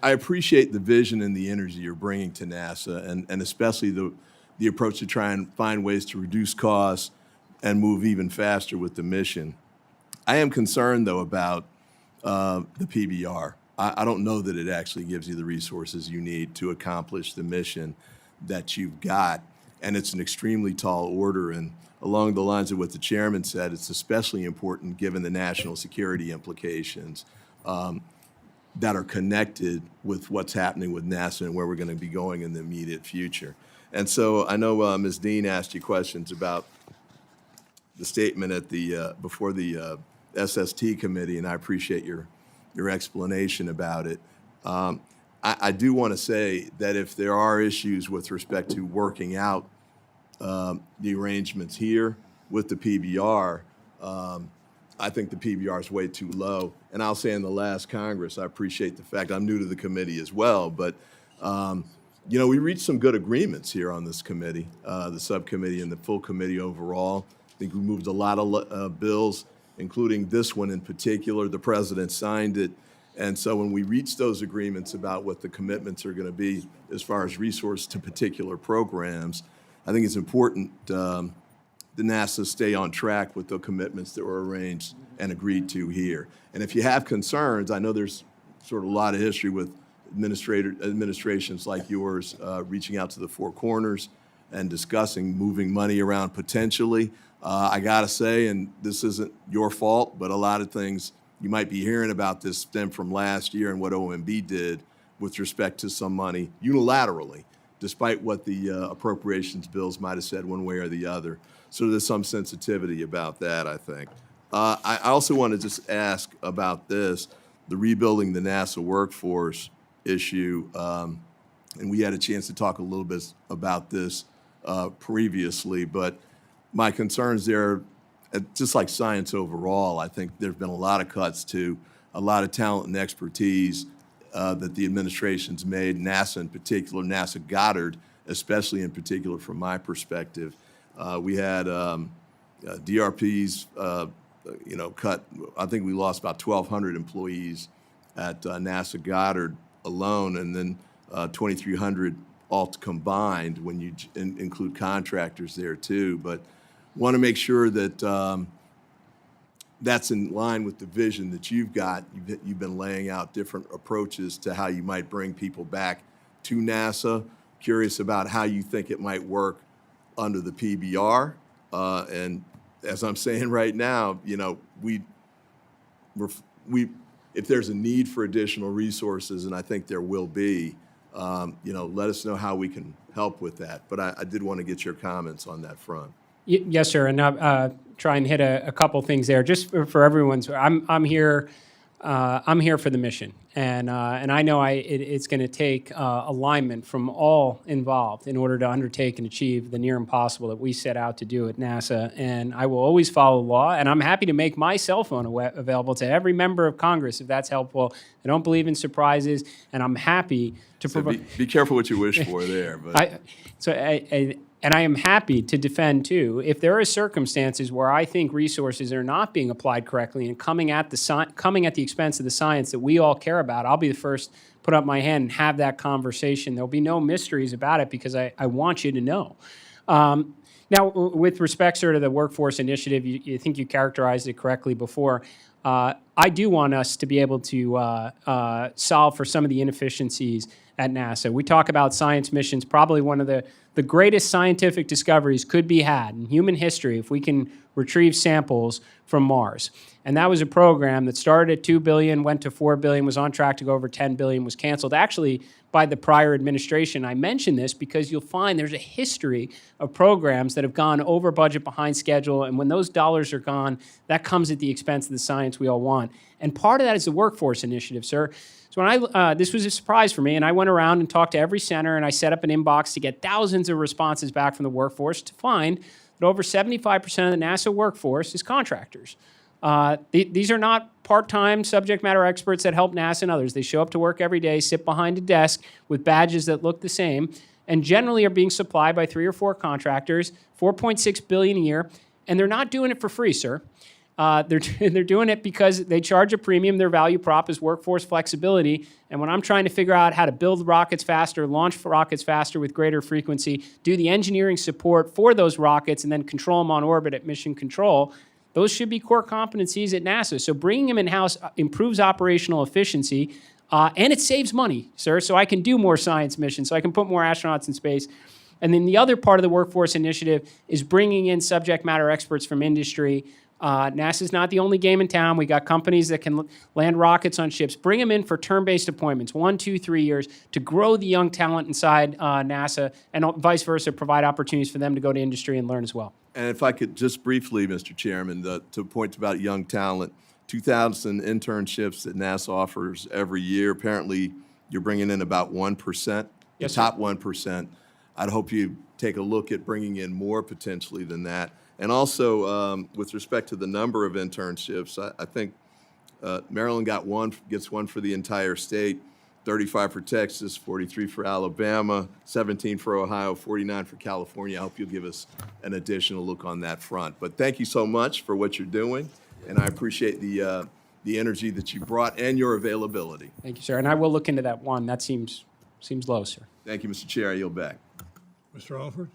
appreciate the vision and the energy you're bringing to NASA, and especially the approach to try and find ways to reduce costs and move even faster with the mission. I am concerned, though, about the PBR. I don't know that it actually gives you the resources you need to accomplish the mission that you've got, and it's an extremely tall order. And along the lines of what the chairman said, it's especially important given the national security implications that are connected with what's happening with NASA and where we're going to be going in the immediate future. And so I know Ms. Dean asked you questions about the statement at the before the SST committee, and I appreciate your explanation about it. I do want to say that if there are issues with respect to working out the arrangements here with the PBR, I think the PBR is way too low. And I'll say in the last Congress, I appreciate the fact I'm new to the committee as well, but we reached some good agreements here on this committee, the subcommittee and the full committee overall. I think we moved a lot of bills, including this one in particular. The president signed it. And so when we reach those agreements about what the commitments are going to be as far as resource to particular programs, I think it's important the NASA stay on track with the commitments that were arranged and agreed to here. And if you have concerns, I know there's sort of a lot of history with administrations like yours reaching out to the four corners and discussing moving money around potentially. I gotta say, and this isn't your fault, but a lot of things you might be hearing about this stem from last year and what OMB did with respect to some money unilaterally, despite what the appropriations bills might have said one way or the other. So there's some sensitivity about that, I think. I also want to just ask about this, the rebuilding the NASA workforce issue, and we had a chance to talk a little bit about this previously, but my concerns there, just like science overall, I think there's been a lot of cuts to a lot of talent and expertise that the administration's made, NASA in particular, NASA Goddard, especially in particular from my perspective. We had DRPs, cut. I think we lost about 1,200 employees at NASA Goddard alone, and then 2,300 all combined when you include contractors there too. But want to make sure that that's in line with the vision that you've got. You've been laying out different approaches to how you might bring people back to NASA. Curious about how you think it might work under the PBR. And as I'm saying right now, if there's a need for additional resources, and I think there will be, let us know how we can help with that. But I did want to get your comments on that front. Yes, sir. And try and hit a couple things there, just for everyone's. I'm here. I'm here for the mission, and I know it's going to take alignment from all involved in order to undertake and achieve the near impossible that we set out to do at NASA. And I will always follow law, and I'm happy to make my cell phone available to every member of Congress if that's helpful. I don't believe in surprises, and I'm happy to provide. Be careful what you wish for there. But And I am happy to defend, too, if there are circumstances where I think resources are not being applied correctly and coming at the expense of the science that we all care about, I'll be the first to put up my hand and have that conversation. There'll be no mysteries about it because I want you to know. Now, with respect, sir, to the workforce initiative, you think you characterized it correctly before. I do want us to be able to solve for some of the inefficiencies at NASA. We talk about science missions, probably one of the greatest scientific discoveries could be had in human history if we can retrieve samples from Mars. And that was a program that started at $2 billion, went to $4 billion, was on track to go over $10 billion, was canceled actually by the prior administration. I mention this because you'll find there's a history of programs that have gone over budget, behind schedule, and when those dollars are gone, that comes at the expense of the science we all want. And part of that is the workforce initiative, sir. So when this was a surprise for me, and I went around and talked to every center, and I set up an inbox to get thousands of responses back from the workforce to find that over 75% of the NASA workforce is contractors. These are not part-time subject matter experts that help NASA and others. They show up to work every day, sit behind a desk with badges that look the same, and generally are being supplied by 3 or 4 contractors, $4.6 billion a year, and they're not doing it for free, sir. They're doing it because they charge a premium. Their value prop is workforce flexibility. And when I'm trying to figure out how to build rockets faster, launch rockets faster with greater frequency, do the engineering support for those rockets, and then control them on orbit at mission control, those should be core competencies at NASA. So bringing them in-house improves operational efficiency, and it saves money, sir, so I can do more science missions, so I can put more astronauts in space. And then the other part of the workforce initiative is bringing in subject matter experts from industry. NASA's not the only game in town. We got companies that can land rockets on ships. Bring them in for term-based appointments, 1, 2, 3 years, to grow the young talent inside NASA, and vice versa, provide opportunities for them to go to industry and learn as well. And if I could just briefly, Mr. Chairman, to point about young talent, 2,000 internships that NASA offers every year. Apparently, you're bringing in about 1%, Yes, the top 1%. I'd hope you take a look at bringing in more potentially than that. And also, with respect to the number of internships, I think Maryland gets one for the entire state, 35 for Texas, 43 for Alabama, 17 for Ohio, 49 for California. I hope you'll give us an additional look on that front. But thank you so much for what you're doing, and I appreciate the energy that you brought and your availability. Thank you, sir. And I will look into that one. That seems low, sir. Thank you, Mr. Chair. I yield back. Mr. Alford?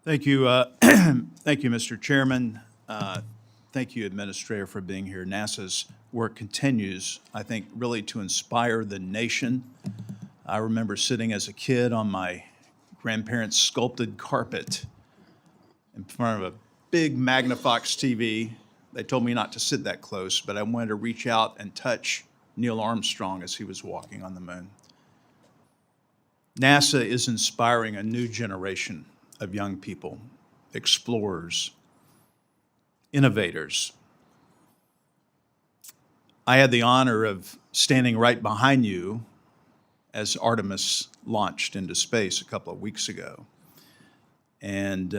Thank you. Thank you, Mr. Chairman. Thank you, Administrator, for being here. NASA's work continues, I think, really to inspire the nation. I remember sitting as a kid on my grandparents' sculpted carpet in front of a big Magnavox TV. They told me not to sit that close, but I wanted to reach out and touch Neil Armstrong as he was walking on the moon. NASA is inspiring a new generation of young people, explorers, innovators. I had the honor of standing right behind you as Artemis launched into space a couple of weeks ago. And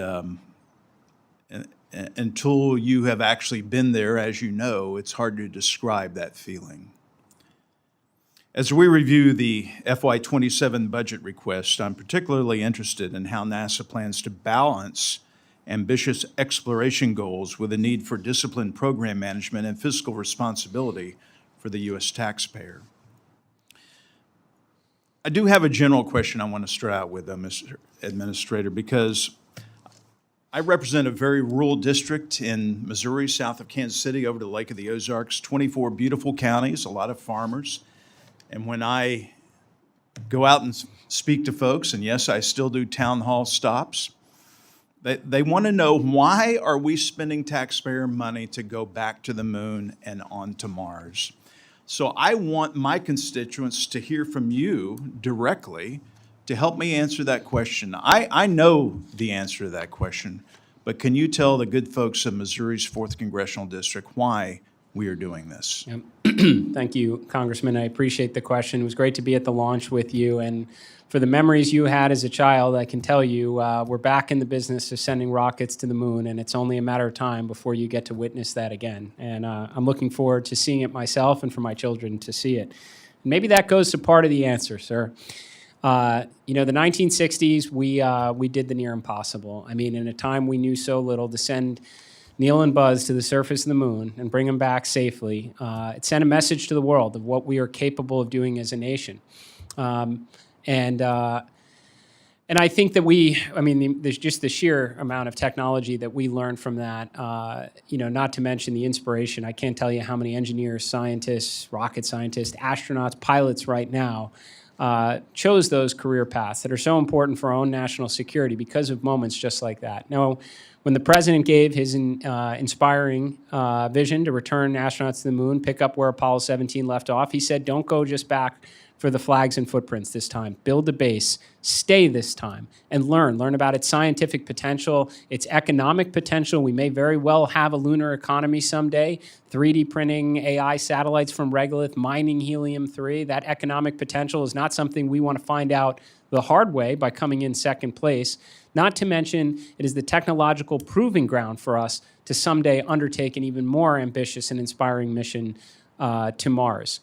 until you have actually been there, as you know, it's hard to describe that feeling. As we review the FY27 budget request, I'm particularly interested in how NASA plans to balance ambitious exploration goals with a need for disciplined program management and fiscal responsibility for the U.S. taxpayer. I do have a general question I want to start out with, Mr. Administrator, because I represent a very rural district in Missouri, south of Kansas City, over to the Lake of the Ozarks, 24 beautiful counties, a lot of farmers. And when I go out and speak to folks, and yes, I still do town hall stops, they want to know, why are we spending taxpayer money to go back to the moon and on to Mars? So I want my constituents to hear from you directly to help me answer that question. I know the answer to that question, but can you tell the good folks of Missouri's 4th Congressional District why we are doing this? Yep. Thank you, Congressman. I appreciate the question. It was great to be at the launch with you. And for the memories you had as a child, I can tell you we're back in the business of sending rockets to the moon, and it's only a matter of time before you get to witness that again. And I'm looking forward to seeing it myself and for my children to see it. Maybe that goes to part of the answer, sir. The 1960s, we did the near impossible. I mean, in a time we knew so little, to send Neil and Buzz to the surface of the moon and bring them back safely, it sent a message to the world of what we are capable of doing as a nation. And I think that there's just the sheer amount of technology that we learned from that, not to mention the inspiration. I can't tell you how many engineers, scientists, rocket scientists, astronauts, pilots right now chose those career paths that are so important for our own national security because of moments just like that. Now, when the president gave his inspiring vision to return astronauts to the moon, pick up where Apollo 17 left off, he said, don't go just back for the flags and footprints this time. Build a base, stay this time, and learn about its scientific potential, its economic potential. We may very well have a lunar economy someday, 3D printing AI satellites from regolith, mining helium-3. That economic potential is not something we want to find out the hard way by coming in second place. Not to mention, it is the technological proving ground for us to someday undertake an even more ambitious and inspiring mission to Mars.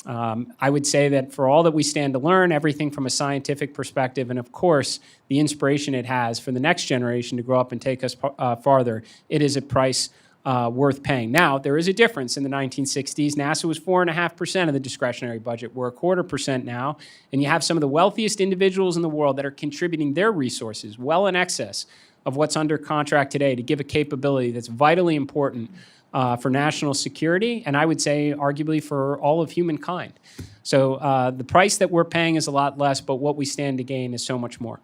I would say that for all that we stand to learn, everything from a scientific perspective, and of course, the inspiration it has for the next generation to grow up and take us farther, it is a price worth paying. Now, there is a difference. In the 1960s, NASA was 4.5% of the discretionary budget. We're 0.25% now, and you have some of the wealthiest individuals in the world that are contributing their resources well in excess of what's under contract today to give a capability that's vitally important for national security, and I would say arguably for all of humankind. So the price that we're paying is a lot less, but what we stand to gain is so much more.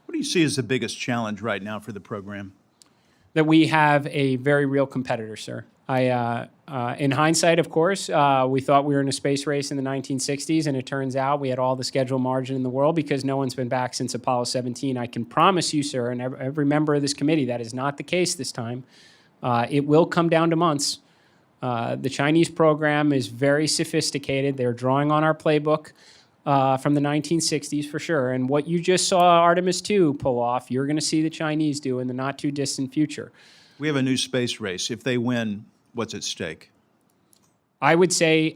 What do you see as the biggest challenge right now for the program? That we have a very real competitor, sir. In hindsight, of course, we thought we were in a space race in the 1960s, and it turns out we had all the schedule margin in the world because no one's been back since Apollo 17. I can promise you, sir, and every member of this committee, that is not the case this time. It will come down to months. The Chinese program is very sophisticated. They're drawing on our playbook from the 1960s for sure. And what you just saw Artemis II pull off, you're going to see the Chinese do in the not too distant future. We have a new space race. If they win, what's at stake? I would say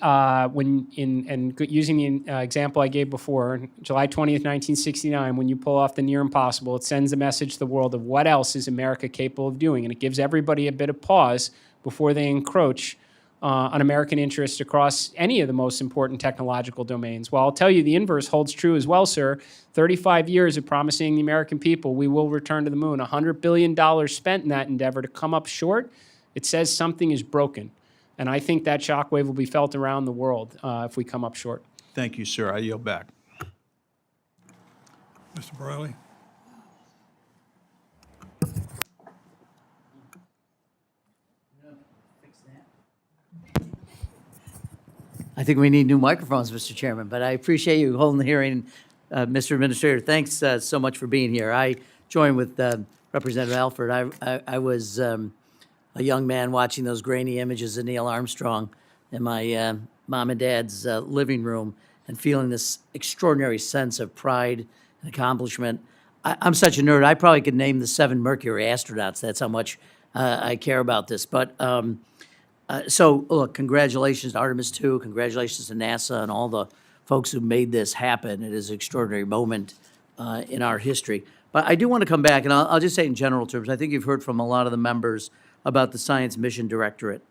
using the example I gave before, July 20th, 1969, when you pull off the near impossible, it sends a message to the world of what else is America capable of doing, and it gives everybody a bit of pause before they encroach on American interests across any of the most important technological domains. Well, I'll tell you the inverse holds true as well, sir. 35 years of promising the American people we will return to the moon, $100 billion spent in that endeavor to come up short, it says something is broken. And I think that shockwave will be felt around the world if we come up short. Thank you, sir. I yield back. Mr. Briley? I think we need new microphones, Mr. Chairman, but I appreciate you holding the hearing. Mr. Administrator, thanks so much for being here. I join with Representative Alford. I was a young man watching those grainy images of Neil Armstrong in my mom and dad's living room and feeling this extraordinary sense of pride and accomplishment. I'm such a nerd, I probably could name the 7 Mercury astronauts. That's how much I care about this. But so, look, congratulations to Artemis II, congratulations to NASA and all the folks who made this happen. It is an extraordinary moment in our history. But I do want to come back, and I'll just say in general terms, I think you've heard from a lot of the members about the Science Mission Directorate.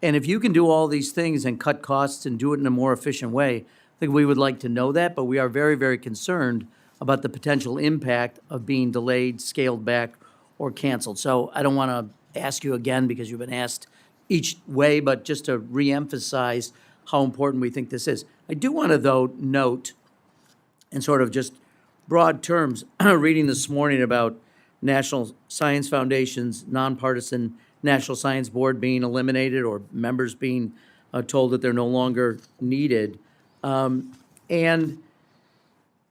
And if you can do all these things and cut costs and do it in a more efficient way, I think we would like to know that, but we are very, very concerned about the potential impact of being delayed, scaled back, or canceled. So I don't want to ask you again because you've been asked each way, but just to reemphasize how important we think this is. I do want to, though, note, in sort of just broad terms, reading this morning about National Science Foundation's nonpartisan National Science Board being eliminated or members being told that they're no longer needed. And,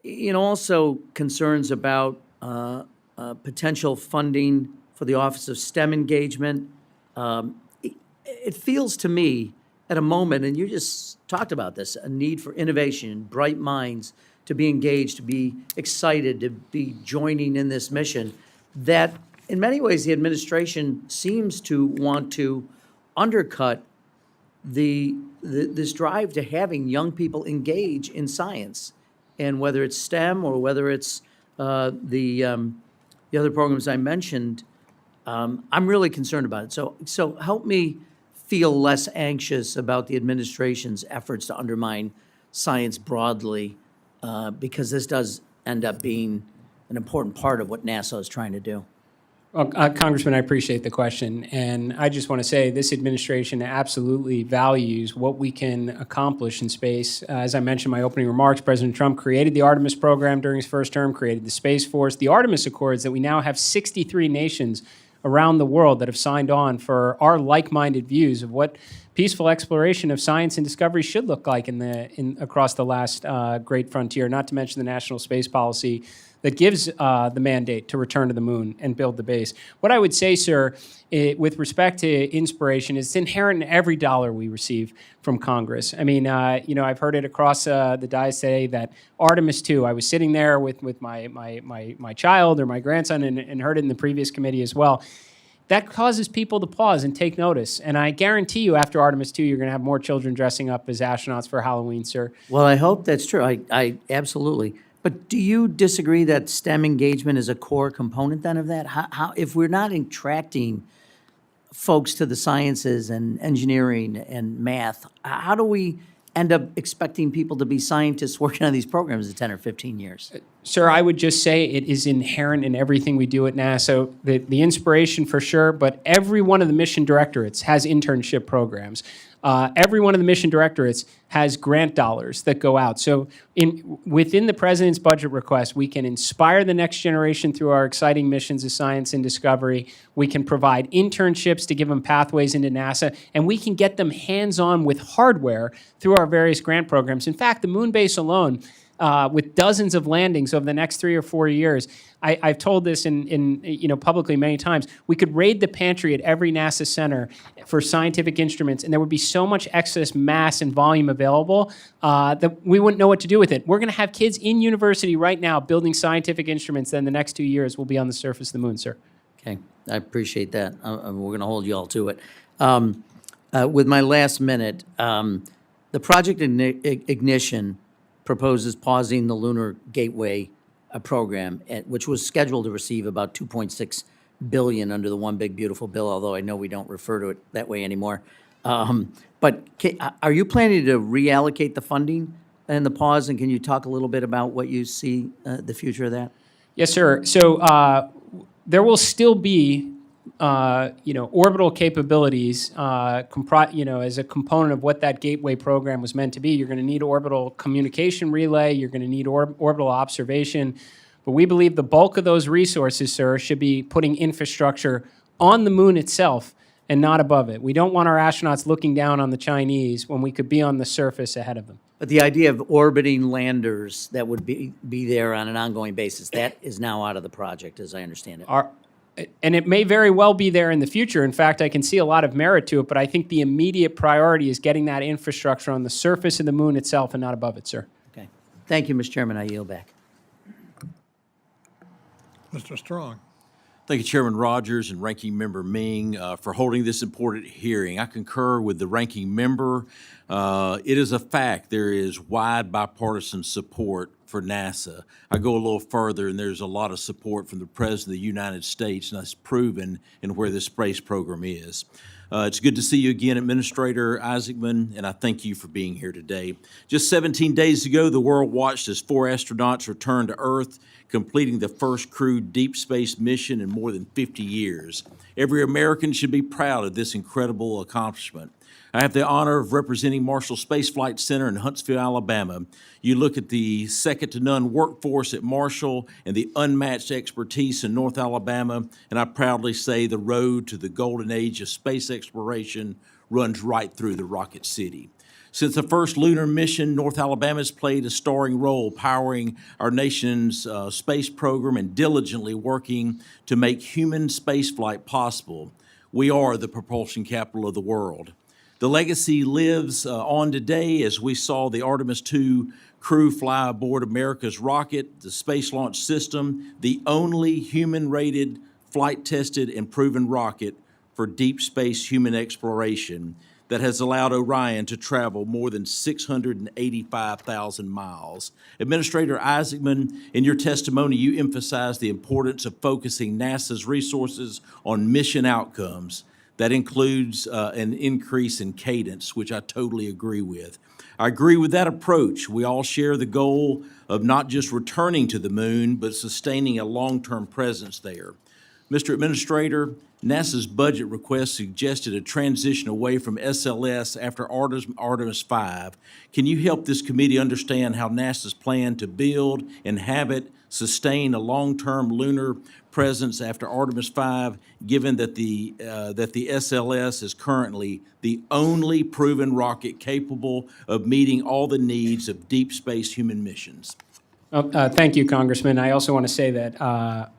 you know, also concerns about potential funding for the Office of STEM Engagement. It feels to me at a moment, and you just talked about this, a need for innovation, bright minds to be engaged, to be excited, to be joining in this mission, that in many ways the administration seems to want to undercut this drive to having young people engage in science. And whether it's STEM or whether it's the other programs I mentioned, I'm really concerned about it. So help me feel less anxious about the administration's efforts to undermine science broadly, because this does end up being an important part of what NASA is trying to do. Well, Congressman, I appreciate the question, and I just want to say this administration absolutely values what we can accomplish in space. As I mentioned in my opening remarks, President Trump created the Artemis program during his first term, created the Space Force, the Artemis Accords that we now have 63 nations around the world that have signed on for our like-minded views of what peaceful exploration of science and discovery should look like across the last great frontier, not to mention the National Space Policy that gives the mandate to return to the moon and build the base. What I would say, sir, with respect to inspiration, is it's inherent in every dollar we receive from Congress. I mean, you know, I've heard it across the dais today that Artemis II, I was sitting there with my child or my grandson and heard it in the previous committee as well. That causes people to pause and take notice. And I guarantee you after Artemis II, you're going to have more children dressing up as astronauts for Halloween, sir. Well, I hope that's true. I absolutely. But do you disagree that STEM engagement is a core component then of that? How if we're not attracting folks to the sciences and engineering and math, how do we end up expecting people to be scientists working on these programs in 10 or 15 years? Sir, I would just say it is inherent in everything we do at NASA. The inspiration for sure, but every one of the mission directorates has internship programs. Every one of the mission directorates has grant dollars that go out. So within the president's budget request, we can inspire the next generation through our exciting missions of science and discovery. We can provide internships to give them pathways into NASA, and we can get them hands-on with hardware through our various grant programs. In fact, the moon base alone, with dozens of landings over the next 3 or 4 years. I've told this in publicly many times. We could raid the pantry at every NASA center for scientific instruments, and there would be so much excess mass and volume available that we wouldn't know what to do with it. We're going to have kids in university right now building scientific instruments that in the next 2 years will be on the surface of the moon, sir. Okay, I appreciate that. We're going to hold you all to it. With my last minute, the Project Ignition proposes pausing the Lunar Gateway program, which was scheduled to receive about $2.6 billion under the One Big Beautiful Bill, although I know we don't refer to it that way anymore. But are you planning to reallocate the funding in the pause, and can you talk a little bit about what you see the future of that? Yes, sir. So there will still be orbital capabilities, as a component of what that Gateway program was meant to be. You're going to need orbital communication relay. You're going to need orbital observation. But we believe the bulk of those resources, sir, should be putting infrastructure on the moon itself and not above it. We don't want our astronauts looking down on the Chinese when we could be on the surface ahead of them. But the idea of orbiting landers that would be there on an ongoing basis, that is now out of the project, as I understand it. And it may very well be there in the future. In fact, I can see a lot of merit to it, but I think the immediate priority is getting that infrastructure on the surface of the moon itself and not above it, sir. Okay. Thank you, Mr. Chairman. I yield back. Mr. Strong. Thank you, Chairman Rogers and Ranking Member Ming, for holding this important hearing. I concur with the Ranking Member. It is a fact there is wide bipartisan support for NASA. I go a little further, and there's a lot of support from the President of the United States, and that's proven in where this space program is. It's good to see you again, Administrator Isaacman, and I thank you for being here today. Just 17 days ago, the world watched as 4 astronauts returned to Earth, completing the first crewed deep space mission in more than 50 years. Every American should be proud of this incredible accomplishment. I have the honor of representing Marshall Space Flight Center in Huntsville, Alabama. You look at the second-to-none workforce at Marshall and the unmatched expertise in North Alabama, and I proudly say the road to the golden age of space exploration runs right through the Rocket City. Since the first lunar mission, North Alabama has played a starring role powering our nation's space program and diligently working to make human spaceflight possible. We are the propulsion capital of the world. The legacy lives on today as we saw the Artemis II crew fly aboard America's rocket, the Space Launch System, the only human-rated, flight-tested, and proven rocket for deep space human exploration that has allowed Orion to travel more than 685,000 miles. Administrator Isaacman, in your testimony, you emphasized the importance of focusing NASA's resources on mission outcomes. That includes an increase in cadence, which I totally agree with. I agree with that approach. We all share the goal of not just returning to the moon, but sustaining a long-term presence there. Mr. Administrator, NASA's budget request suggested a transition away from SLS after Artemis 5. Can you help this committee understand how NASA's plan to build, inhabit, sustain a long-term lunar presence after Artemis 5, given that the SLS is currently the only proven rocket capable of meeting all the needs of deep space human missions? Thank you, Congressman. I also want to say that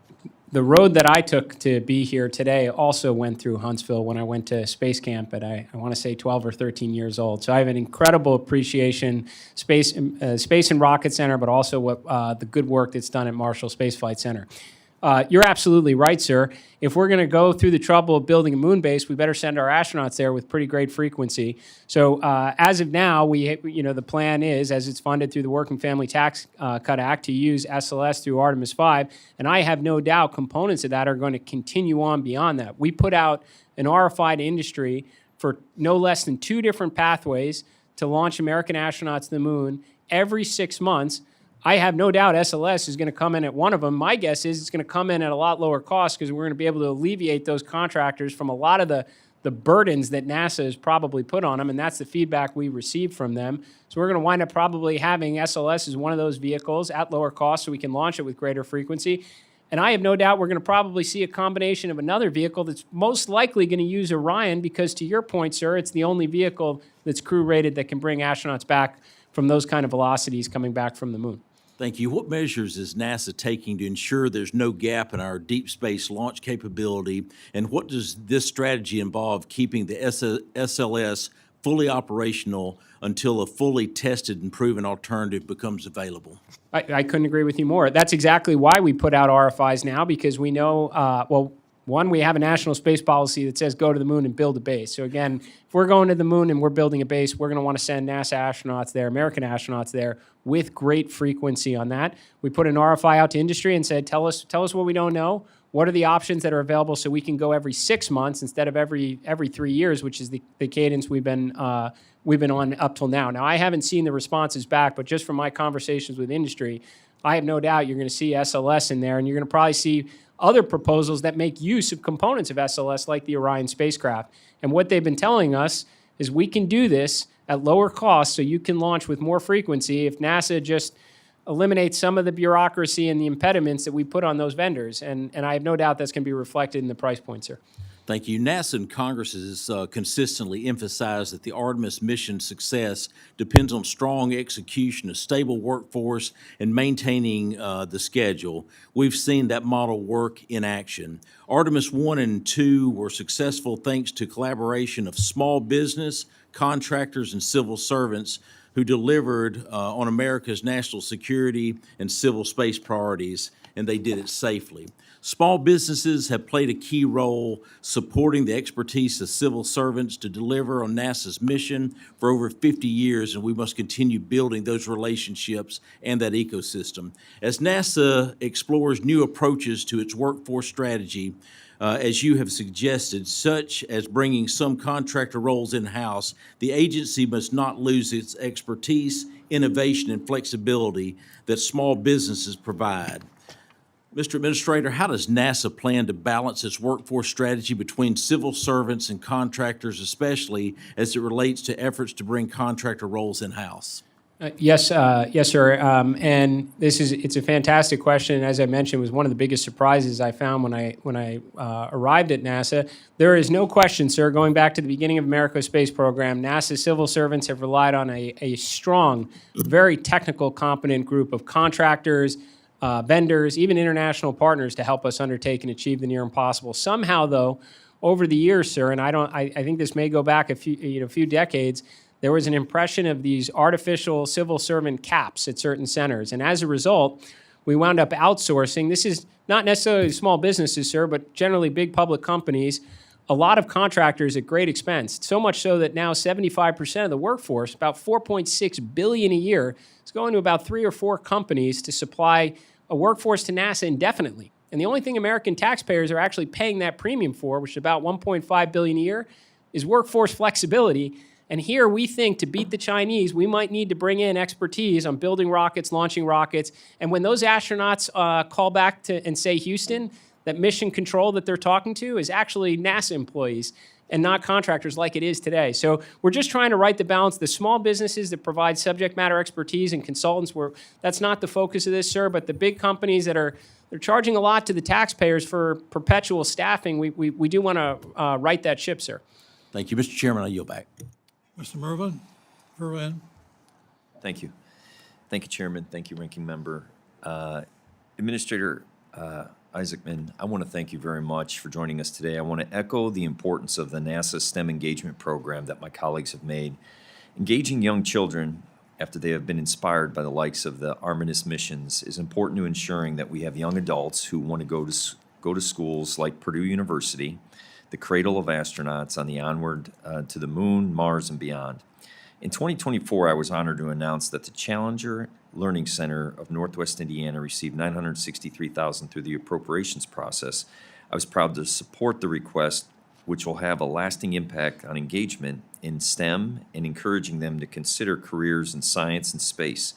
the road that I took to be here today also went through Huntsville when I went to space camp at, I want to say, 12 or 13 years old. So I have an incredible appreciation, Space and Rocket Center, but also what the good work that's done at Marshall Space Flight Center. You're absolutely right, sir. If we're going to go through the trouble of building a moon base, we better send our astronauts there with pretty great frequency. So as of now, the plan is, as it's funded through the Working Family Tax Cut Act, to use SLS through Artemis 5. And I have no doubt components of that are going to continue on beyond that. We put out an RFI to industry for no less than 2 different pathways to launch American astronauts to the moon every 6 months. I have no doubt SLS is going to come in at one of them. My guess is it's going to come in at a lot lower cost because we're going to be able to alleviate those contractors from a lot of the burdens that NASA has probably put on them, and that's the feedback we received from them. So we're going to wind up probably having SLS as one of those vehicles at lower cost so we can launch it with greater frequency. And I have no doubt we're going to probably see a combination of another vehicle that's most likely going to use Orion because, to your point, sir, it's the only vehicle that's crew-rated that can bring astronauts back from those kind of velocities coming back from the moon. Thank you. What measures is NASA taking to ensure there's no gap in our deep space launch capability? And what does this strategy involve keeping the SLS fully operational until a fully tested and proven alternative becomes available? I couldn't agree with you more. That's exactly why we put out RFIs now, because we know, one, we have a national space policy that says go to the moon and build a base. So again, if we're going to the moon and we're building a base, we're going to want to send NASA astronauts there, American astronauts there, with great frequency on that. We put an RFI out to industry and said, tell us what we don't know. What are the options that are available so we can go every 6 months instead of every 3 years, which is the cadence we've been on up till now. Now, I haven't seen the responses back, but just from my conversations with industry, I have no doubt you're going to see SLS in there, and you're going to probably see other proposals that make use of components of SLS like the Orion spacecraft. And what they've been telling us is we can do this at lower cost so you can launch with more frequency if NASA just eliminates some of the bureaucracy and the impediments that we put on those vendors. And I have no doubt that's going to be reflected in the price point, sir. Thank you. NASA and Congress has consistently emphasized that the Artemis mission's success depends on strong execution, a stable workforce, and maintaining the schedule. We've seen that model work in action. Artemis 1 and 2 were successful thanks to collaboration of small business, contractors, and civil servants who delivered on America's national security and civil space priorities, and they did it safely. Small businesses have played a key role supporting the expertise of civil servants to deliver on NASA's mission for over 50 years, and we must continue building those relationships and that ecosystem. As NASA explores new approaches to its workforce strategy, as you have suggested, such as bringing some contractor roles in-house, the agency must not lose its expertise, innovation, and flexibility that small businesses provide. Mr. Administrator, how does NASA plan to balance its workforce strategy between civil servants and contractors, especially as it relates to efforts to bring contractor roles in-house? Yes, sir. And it's a fantastic question. As I mentioned, it was one of the biggest surprises I found when I arrived at NASA. There is no question, sir, going back to the beginning of America's space program, NASA civil servants have relied on a strong, very technical, competent group of contractors, vendors, even international partners to help us undertake and achieve the near impossible. Somehow, though, over the years, sir, and I think this may go back a few decades, there was an impression of these artificial civil servant caps at certain centers. And as a result, we wound up outsourcing. This is not necessarily small businesses, sir, but generally big public companies, a lot of contractors at great expense. So much so that now 75% of the workforce, about $4.6 billion a year, is going to about 3 or 4 companies to supply a workforce to NASA indefinitely. And the only thing American taxpayers are actually paying that premium for, which is about $1.5 billion a year, is workforce flexibility. And here we think to beat the Chinese, we might need to bring in expertise on building rockets, launching rockets. And when those astronauts call back and say Houston, that mission control that they're talking to is actually NASA employees and not contractors like it is today. So we're just trying to right the balance. The small businesses that provide subject matter expertise and consultants, that's not the focus of this, sir, but the big companies they're charging a lot to the taxpayers for perpetual staffing, we do want to right that ship, sir. Thank you. Mr. Chairman, I yield back. Mr. Mervin? Thank you. Thank you, Chairman. Thank you, Ranking Member. Administrator Isaacman, I want to thank you very much for joining us today. I want to echo the importance of the NASA STEM engagement program that my colleagues have made. Engaging young children after they have been inspired by the likes of the Artemis missions is important to ensuring that we have young adults who want to go to schools like Purdue University, the cradle of astronauts on the onward to the moon, Mars, and beyond. In 2024, I was honored to announce that the Challenger Learning Center of Northwest Indiana received $963,000 through the appropriations process. I was proud to support the request, which will have a lasting impact on engagement in STEM and encouraging them to consider careers in science and space.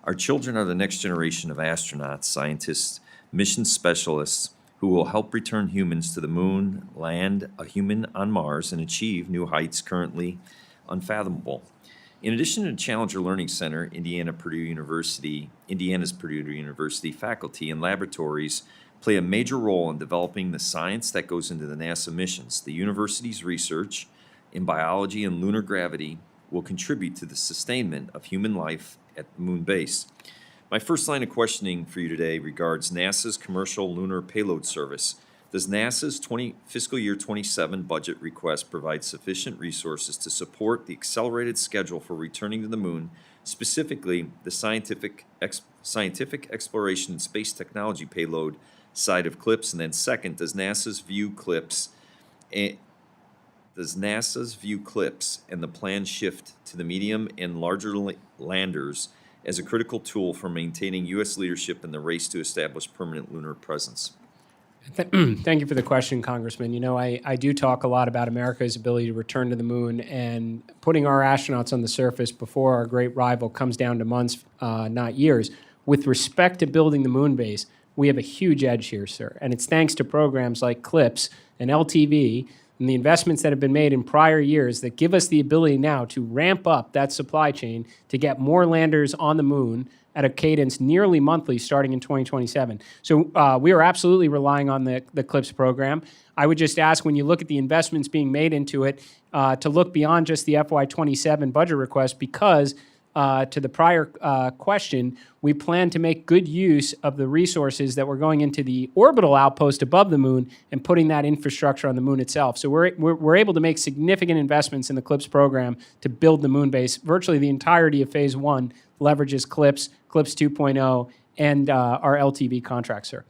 Our children are the next generation of astronauts, scientists, mission specialists, who will help return humans to the moon, land a human on Mars, and achieve new heights currently unfathomable. In addition to Challenger Learning Center, Indiana's Purdue University faculty and laboratories play a major role in developing the science that goes into the NASA missions. The university's research in biology and lunar gravity will contribute to the sustainment of human life at the moon base. My first line of questioning for you today regards NASA's Commercial Lunar Payload Service. Does NASA's fiscal year 27 budget request provide sufficient resources to support the accelerated schedule for returning to the moon, specifically the scientific exploration and space technology payload side of CLIPS? And then second, does NASA's view CLIPS and the planned shift to the medium and larger landers as a critical tool for maintaining U.S. leadership in the race to establish permanent lunar presence? Thank you for the question, Congressman. You know, I do talk a lot about America's ability to return to the moon, and putting our astronauts on the surface before our great rival comes down to months, not years. With respect to building the moon base, we have a huge edge here, sir, and it's thanks to programs like CLIPS and LTV and the investments that have been made in prior years that give us the ability now to ramp up that supply chain to get more landers on the moon at a cadence nearly monthly starting in 2027. So we are absolutely relying on the CLIPS program. I would just ask, when you look at the investments being made into it, to look beyond just the FY27 budget request, because to the prior question, we plan to make good use of the resources that were going into the orbital outpost above the moon and putting that infrastructure on the moon itself. So we're able to make significant investments in the CLIPS program to build the moon base. Virtually the entirety of Phase 1 leverages CLIPS, CLIPS 2.0, and our LTV contract, sir.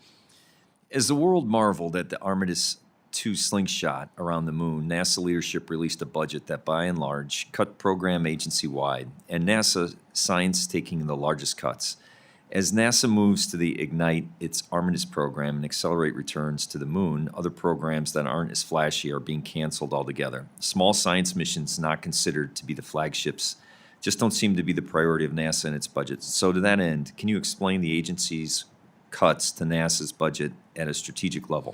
As the world marveled at the Artemis II slingshot around the moon, NASA leadership released a budget that, by and large, cut program agency-wide, and NASA science taking the largest cuts. As NASA moves to the Ignite its Artemis program and accelerate returns to the moon, other programs that aren't as flashy are being canceled altogether. Small science missions not considered to be the flagships just don't seem to be the priority of NASA and its budget. So to that end, can you explain the agency's cuts to NASA's budget at a strategic level?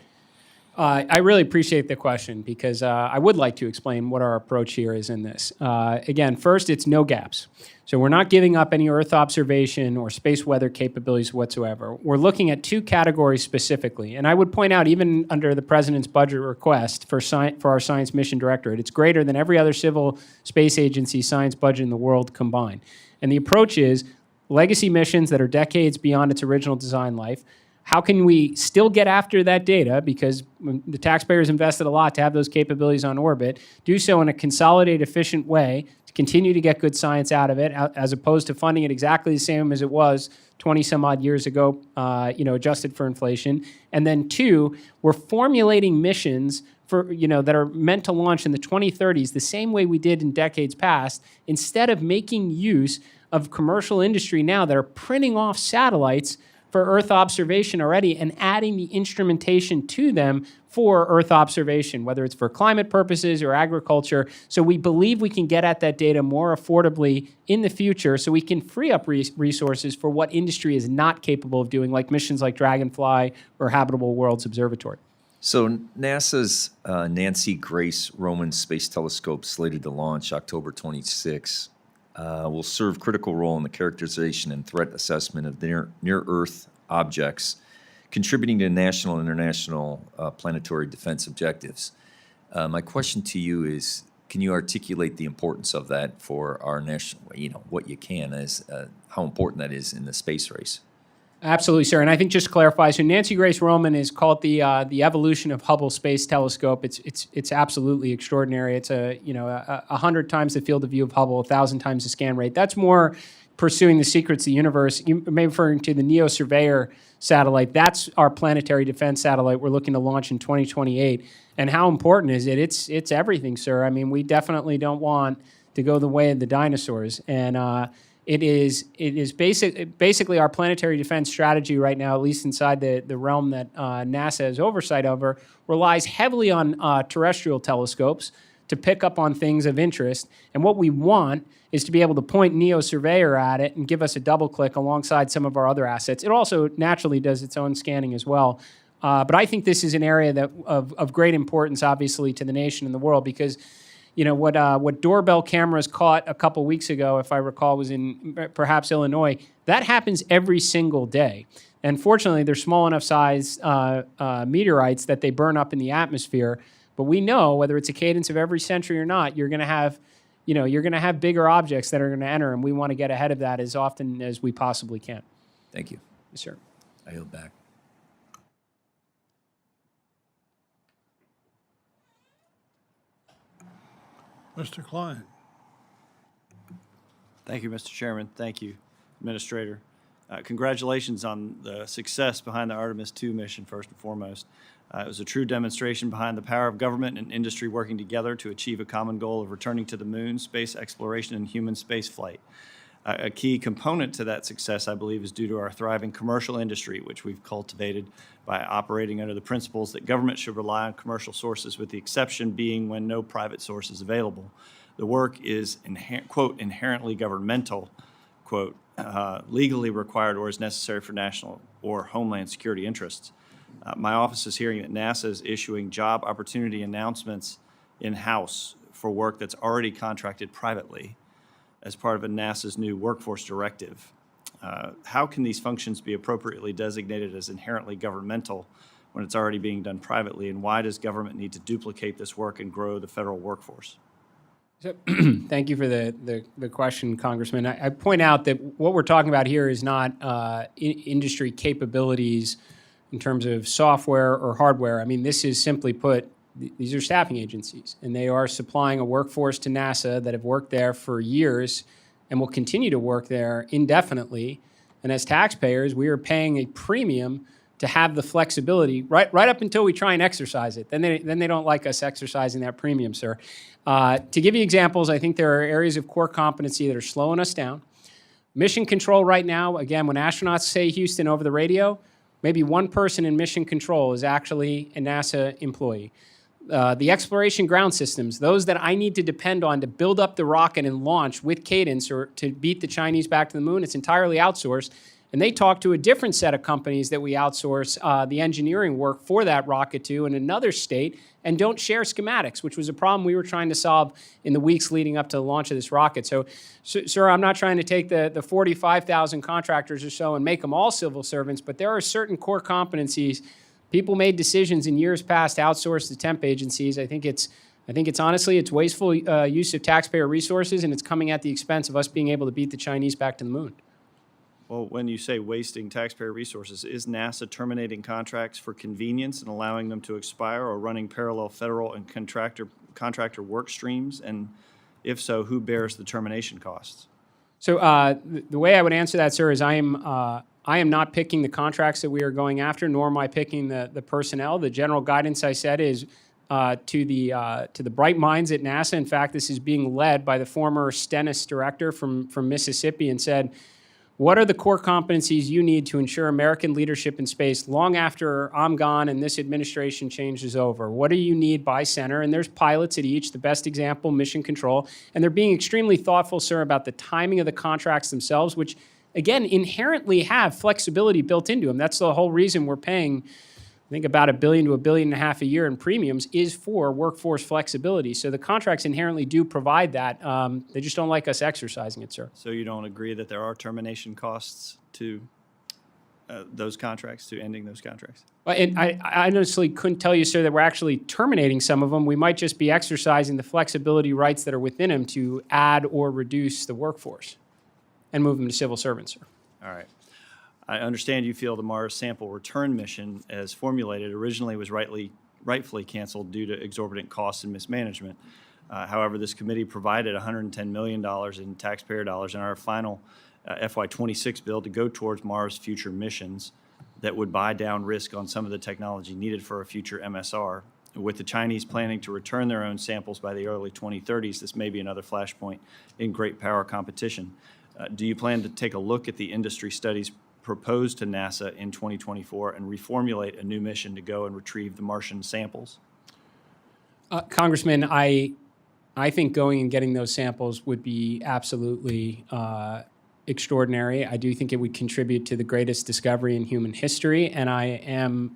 I really appreciate the question because I would like to explain what our approach here is in this. Again, first, it's no gaps. So we're not giving up any Earth observation or space weather capabilities whatsoever. We're looking at two categories specifically. And I would point out, even under the President's budget request for our Science Mission Directorate, it's greater than every other civil space agency science budget in the world combined. And the approach is legacy missions that are decades beyond its original design life. How can we still get after that data, because the taxpayers invested a lot to have those capabilities on orbit, do so in a consolidated, efficient way to continue to get good science out of it, as opposed to funding it exactly the same as it was 20-some-odd years ago, adjusted for inflation. And then two, we're formulating missions for, that are meant to launch in the 2030s the same way we did in decades past, instead of making use of commercial industry now that are printing off satellites for Earth observation already and adding the instrumentation to them for Earth observation, whether it's for climate purposes or agriculture. So we believe we can get at that data more affordably in the future, so we can free up resources for what industry is not capable of doing, like missions like Dragonfly or Habitable Worlds Observatory. So NASA's Nancy Grace Roman Space Telescope, slated to launch October 26, will serve critical role in the characterization and threat assessment of near-Earth objects, contributing to national and international planetary defense objectives. My question to you is, can you articulate the importance of that for our national, what you can, as how important that is in the space race? Absolutely, sir. And I think just to clarify, so Nancy Grace Roman is called the evolution of Hubble Space Telescope. It's absolutely extraordinary. It's 100 times the field of view of Hubble, 1,000 times the scan rate. That's more pursuing the secrets of the universe. You may be referring to the NEO Surveyor satellite. That's our planetary defense satellite we're looking to launch in 2028. And how important is it? It's everything, sir. I mean, we definitely don't want to go the way of the dinosaurs. And it is basically our planetary defense strategy right now, at least inside the realm that NASA has oversight over, relies heavily on terrestrial telescopes to pick up on things of interest. And what we want is to be able to point NEO Surveyor at it and give us a double click alongside some of our other assets. It also naturally does its own scanning as well. But I think this is an area that of great importance, obviously, to the nation and the world, because what doorbell cameras caught a couple weeks ago, if I recall, was in perhaps Illinois. That happens every single day. And fortunately, they're small enough size meteorites that they burn up in the atmosphere. But we know, whether it's a cadence of every century or not, you're going to have bigger objects that are going to enter, and we want to get ahead of that as often as we possibly can. Thank you. Yes, sir. I yield back. Mr. Klein. Thank you, Mr. Chairman. Thank you, Administrator. Congratulations on the success behind the Artemis II mission, first and foremost. It was a true demonstration behind the power of government and industry working together to achieve a common goal of returning to the moon, space exploration, and human space flight. A key component to that success, I believe, is due to our thriving commercial industry, which we've cultivated by operating under the principles that government should rely on commercial sources, with the exception being when no private source is available. The work is, quote, inherently governmental, quote, legally required or is necessary for national or homeland security interests. My office is hearing that NASA is issuing job opportunity announcements in-house for work that's already contracted privately as part of NASA's new workforce directive. How can these functions be appropriately designated as inherently governmental when it's already being done privately, and why does government need to duplicate this work and grow the federal workforce? So, thank you for the question, Congressman. I point out that what we're talking about here is not industry capabilities in terms of software or hardware. I mean, this is simply put, these are staffing agencies, and they are supplying a workforce to NASA that have worked there for years and will continue to work there indefinitely. And as taxpayers, we are paying a premium to have the flexibility right up until we try and exercise it. Then they don't like us exercising that premium, sir. To give you examples, I think there are areas of core competency that are slowing us down. Mission control right now, again, when astronauts say Houston over the radio, maybe one person in mission control is actually a NASA employee. The exploration ground systems, those that I need to depend on to build up the rocket and launch with cadence or to beat the Chinese back to the moon, it's entirely outsourced. And they talk to a different set of companies that we outsource the engineering work for that rocket to in another state and don't share schematics, which was a problem we were trying to solve in the weeks leading up to the launch of this rocket. So, sir, I'm not trying to take the 45,000 contractors or so and make them all civil servants, but there are certain core competencies. People made decisions in years past to outsource to temp agencies. I think it's honestly, it's wasteful use of taxpayer resources, and it's coming at the expense of us being able to beat the Chinese back to the moon. Well, when you say wasting taxpayer resources, is NASA terminating contracts for convenience and allowing them to expire, or running parallel federal and contractor work streams? And if so, who bears the termination costs? So the way I would answer that, sir, is I am not picking the contracts that we are going after, nor am I picking the personnel. The general guidance I said is to the bright minds at NASA. In fact, this is being led by the former Stennis director from Mississippi, and said, what are the core competencies you need to ensure American leadership in space long after I'm gone and this administration change is over? What do you need by center? And there's pilots at each. The best example, mission control. And they're being extremely thoughtful, sir, about the timing of the contracts themselves, which, again, inherently have flexibility built into them. That's the whole reason we're paying, I think, about $1 billion to $1.5 billion a year in premiums is for workforce flexibility. So the contracts inherently do provide that. They just don't like us exercising it, sir. So you don't agree that there are termination costs to those contracts, to ending those contracts? And I honestly couldn't tell you, sir, that we're actually terminating some of them. We might just be exercising the flexibility rights that are within them to add or reduce the workforce and move them to civil servants, sir. All right. I understand you feel the Mars sample return mission, as formulated, originally was rightfully canceled due to exorbitant costs and mismanagement. However, this committee provided $110 million in taxpayer dollars in our final FY26 bill to go towards Mars future missions that would buy down risk on some of the technology needed for a future MSR. With the Chinese planning to return their own samples by the early 2030s, this may be another flashpoint in great power competition. Do you plan to take a look at the industry studies proposed to NASA in 2024 and reformulate a new mission to go and retrieve the Martian samples? Congressman, I think going and getting those samples would be absolutely extraordinary. I do think it would contribute to the greatest discovery in human history, and I am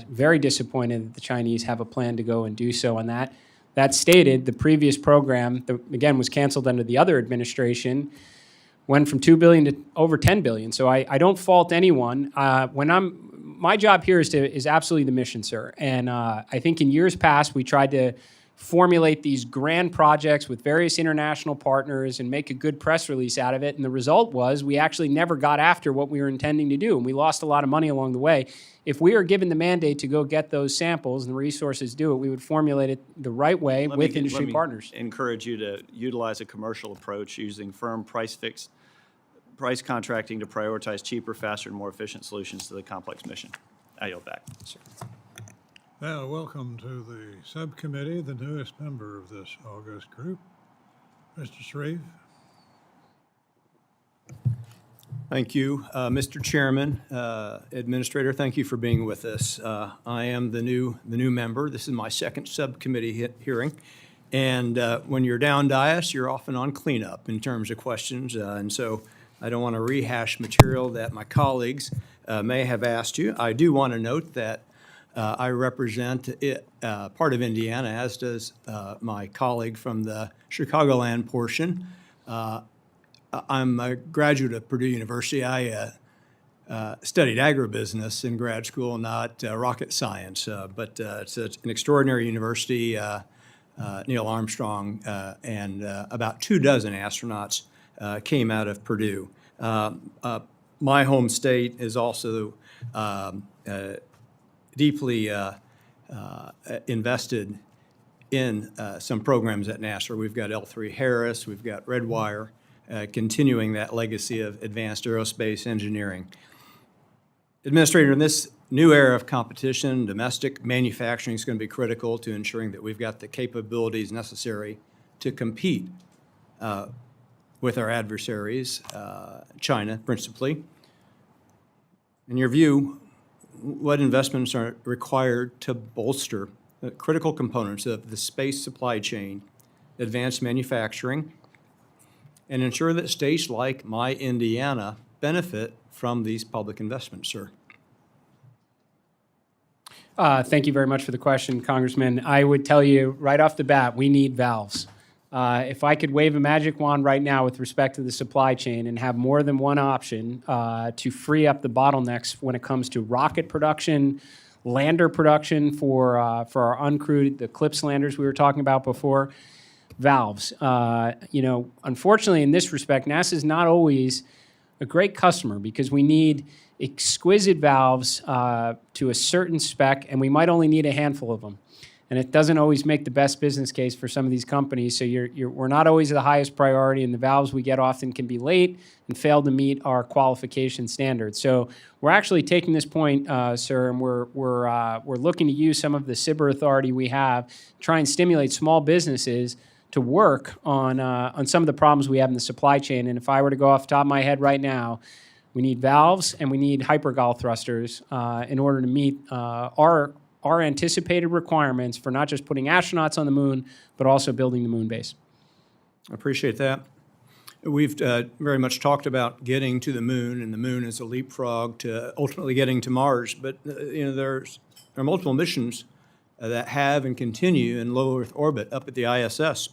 very disappointed that the Chinese have a plan to go and do so on that. That stated, the previous program, again, was canceled under the other administration, went from $2 billion to over $10 billion. So I don't fault anyone. My job here is absolutely the mission, sir. And I think in years past, we tried to formulate these grand projects with various international partners and make a good press release out of it. And the result was we actually never got after what we were intending to do. And we lost a lot of money along the way. If we are given the mandate to go get those samples and the resources do it, we would formulate it the right way with industry partners. Encourage you to utilize a commercial approach using firm price contracting to prioritize cheaper, faster, and more efficient solutions to the complex mission. I yield back. Sir. Now, welcome to the subcommittee, the newest member of this august group, Mr. Shreve. Thank you, Mr. Chairman, Administrator. Thank you for being with us. I am the new member. This is my second subcommittee hearing, and when you're down dais, you're often on cleanup in terms of questions, and so I don't want to rehash material that my colleagues may have asked you. I do want to note that I represent part of Indiana, as does my colleague from the Chicagoland portion. I'm a graduate of Purdue University. I studied agribusiness in grad school, not rocket science, but it's an extraordinary university. Neil Armstrong, and about 24 astronauts came out of Purdue. My home state is also deeply invested in some programs at NASA. We've got L3 Harris, we've got Redwire, continuing that legacy of advanced aerospace engineering. Administrator, in this new era of competition, domestic manufacturing is going to be critical to ensuring that we've got the capabilities necessary to compete with our adversaries, China principally. In your view, what investments are required to bolster the critical components of the space supply chain, advanced manufacturing, and ensure that states like my Indiana benefit from these public investments, sir? Thank you very much for the question, Congressman. I would tell you right off the bat, we need valves. If I could wave a magic wand right now with respect to the supply chain and have more than one option to free up the bottlenecks when it comes to rocket production, lander production for our uncrewed, the CLPS landers we were talking about before, valves. Unfortunately, in this respect, NASA is not always a great customer because we need exquisite valves to a certain spec, and we might only need a handful of them. And it doesn't always make the best business case for some of these companies. So we're not always the highest priority, and the valves we get often can be late and fail to meet our qualification standards. So we're actually taking this point, sir, and we're looking to use some of the SBIR authority we have, try and stimulate small businesses to work on some of the problems we have in the supply chain. And if I were to go off the top of my head right now, we need valves and we need hypergol thrusters in order to meet our anticipated requirements for not just putting astronauts on the moon, but also building the moon base. I appreciate that. We've very much talked about getting to the moon, and the moon is a leapfrog to ultimately getting to Mars. But there are multiple missions that have and continue in low Earth orbit up at the ISS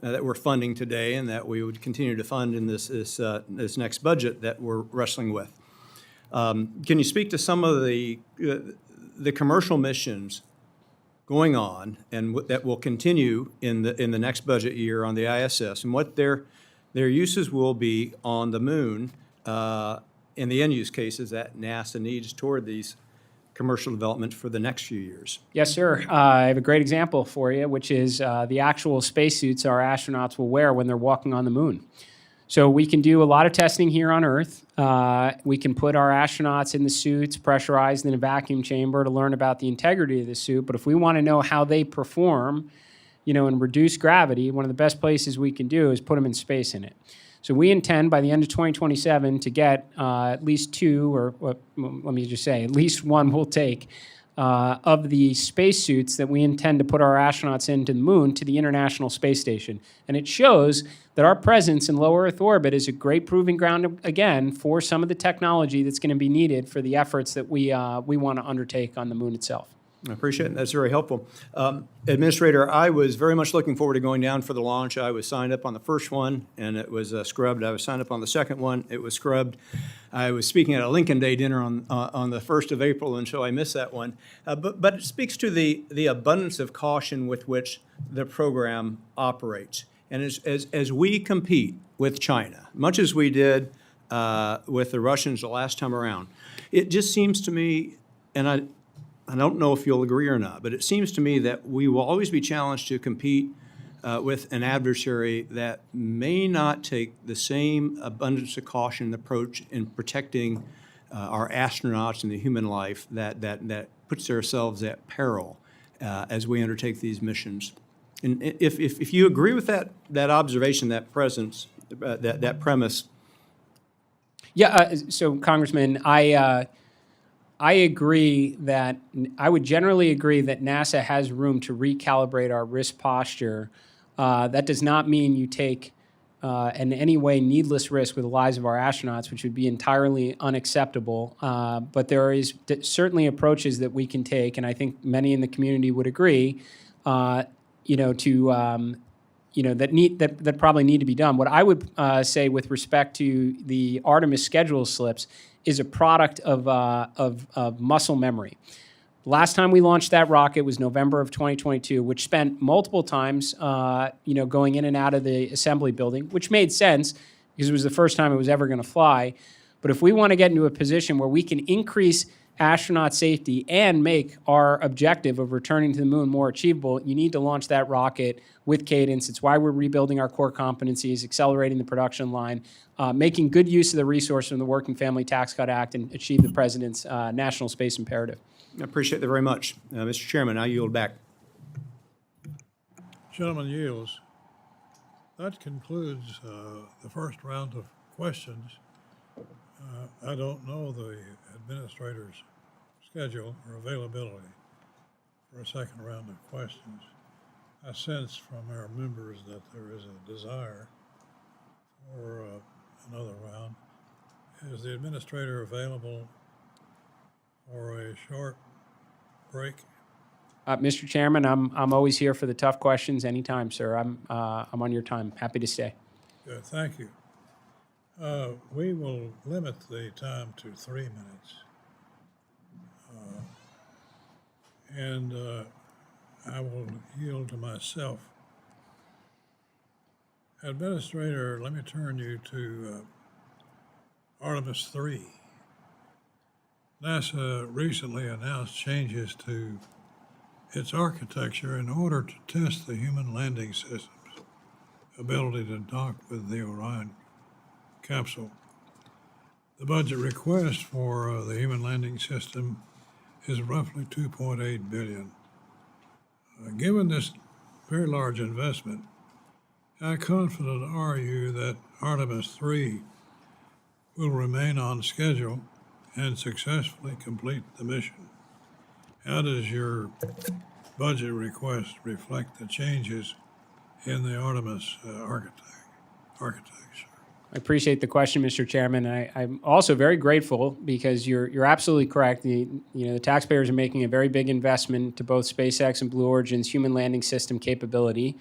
that we're funding today, and that we would continue to fund in this next budget that we're wrestling with. Can you speak to some of the commercial missions going on and that will continue in the next budget year on the ISS, and what their uses will be on the moon in the end use cases that NASA needs toward these commercial development for the next few years? Yes, sir. I have a great example for you, which is the actual spacesuits our astronauts will wear when they're walking on the moon. So we can do a lot of testing here on Earth. We can put our astronauts in the suits, pressurized in a vacuum chamber to learn about the integrity of the suit. But if we want to know how they perform, in reduced gravity, one of the best places we can do is put them in space in it. So we intend by the end of 2027 to get at least two, or let me just say, at least one we'll take, of the spacesuits that we intend to put our astronauts into the moon to the International Space Station. And it shows that our presence in low Earth orbit is a great proving ground, again, for some of the technology that's going to be needed for the efforts that we want to undertake on the moon itself. I appreciate it. That's very helpful. Administrator, I was very much looking forward to going down for the launch. I was signed up on the first one, and it was scrubbed. I was signed up on the second one. It was scrubbed. I was speaking at a Lincoln Day dinner on the 1st of April, and so I missed that one. But it speaks to the abundance of caution with which the program operates. And as we compete with China, much as we did with the Russians the last time around, it just seems to me, and I don't know if you'll agree or not, but it seems to me that we will always be challenged to compete with an adversary that may not take the same abundance of caution approach in protecting our astronauts and the human life that puts ourselves at peril as we undertake these missions. And if you agree with that observation, that presence, that premise. Yeah, so Congressman, I agree that I would generally agree that NASA has room to recalibrate our risk posture. That does not mean you take in any way needless risk with the lives of our astronauts, which would be entirely unacceptable. But there is certainly approaches that we can take, and I think many in the community would agree, that probably need to be done. What I would say with respect to the Artemis schedule slips is a product of muscle memory. Last time we launched that rocket was November of 2022, which spent multiple times, going in and out of the assembly building, which made sense because it was the first time it was ever going to fly. But if we want to get into a position where we can increase astronaut safety and make our objective of returning to the moon more achievable, you need to launch that rocket with cadence. It's why we're rebuilding our core competencies, accelerating the production line, making good use of the resource from the Working Family Tax Cut Act, and achieve the President's national space imperative. I appreciate that very much. Mr. Chairman, I yield back. Gentleman yields. That concludes the first round of questions. I don't know the administrator's schedule or availability for a second round of questions. I sense from our members that there is a desire for another round. Is the administrator available for a short break? Mr. Chairman, I'm always here for the tough questions anytime, sir. I'm on your time. Happy to stay. Good, thank you. We will limit the time to 3 minutes. And I will yield to myself. Administrator, let me turn you to Artemis 3. NASA recently announced changes to its architecture in order to test the human landing system's ability to dock with the Orion capsule. The budget request for the human landing system is roughly $2.8 billion. Given this very large investment, how confident are you that Artemis 3 will remain on schedule and successfully complete the mission? How does your budget request reflect the changes in the Artemis architecture? I appreciate the question, Mr. Chairman. I'm also very grateful because you're absolutely correct. The taxpayers are making a very big investment to both SpaceX and Blue Origin's human landing system capability.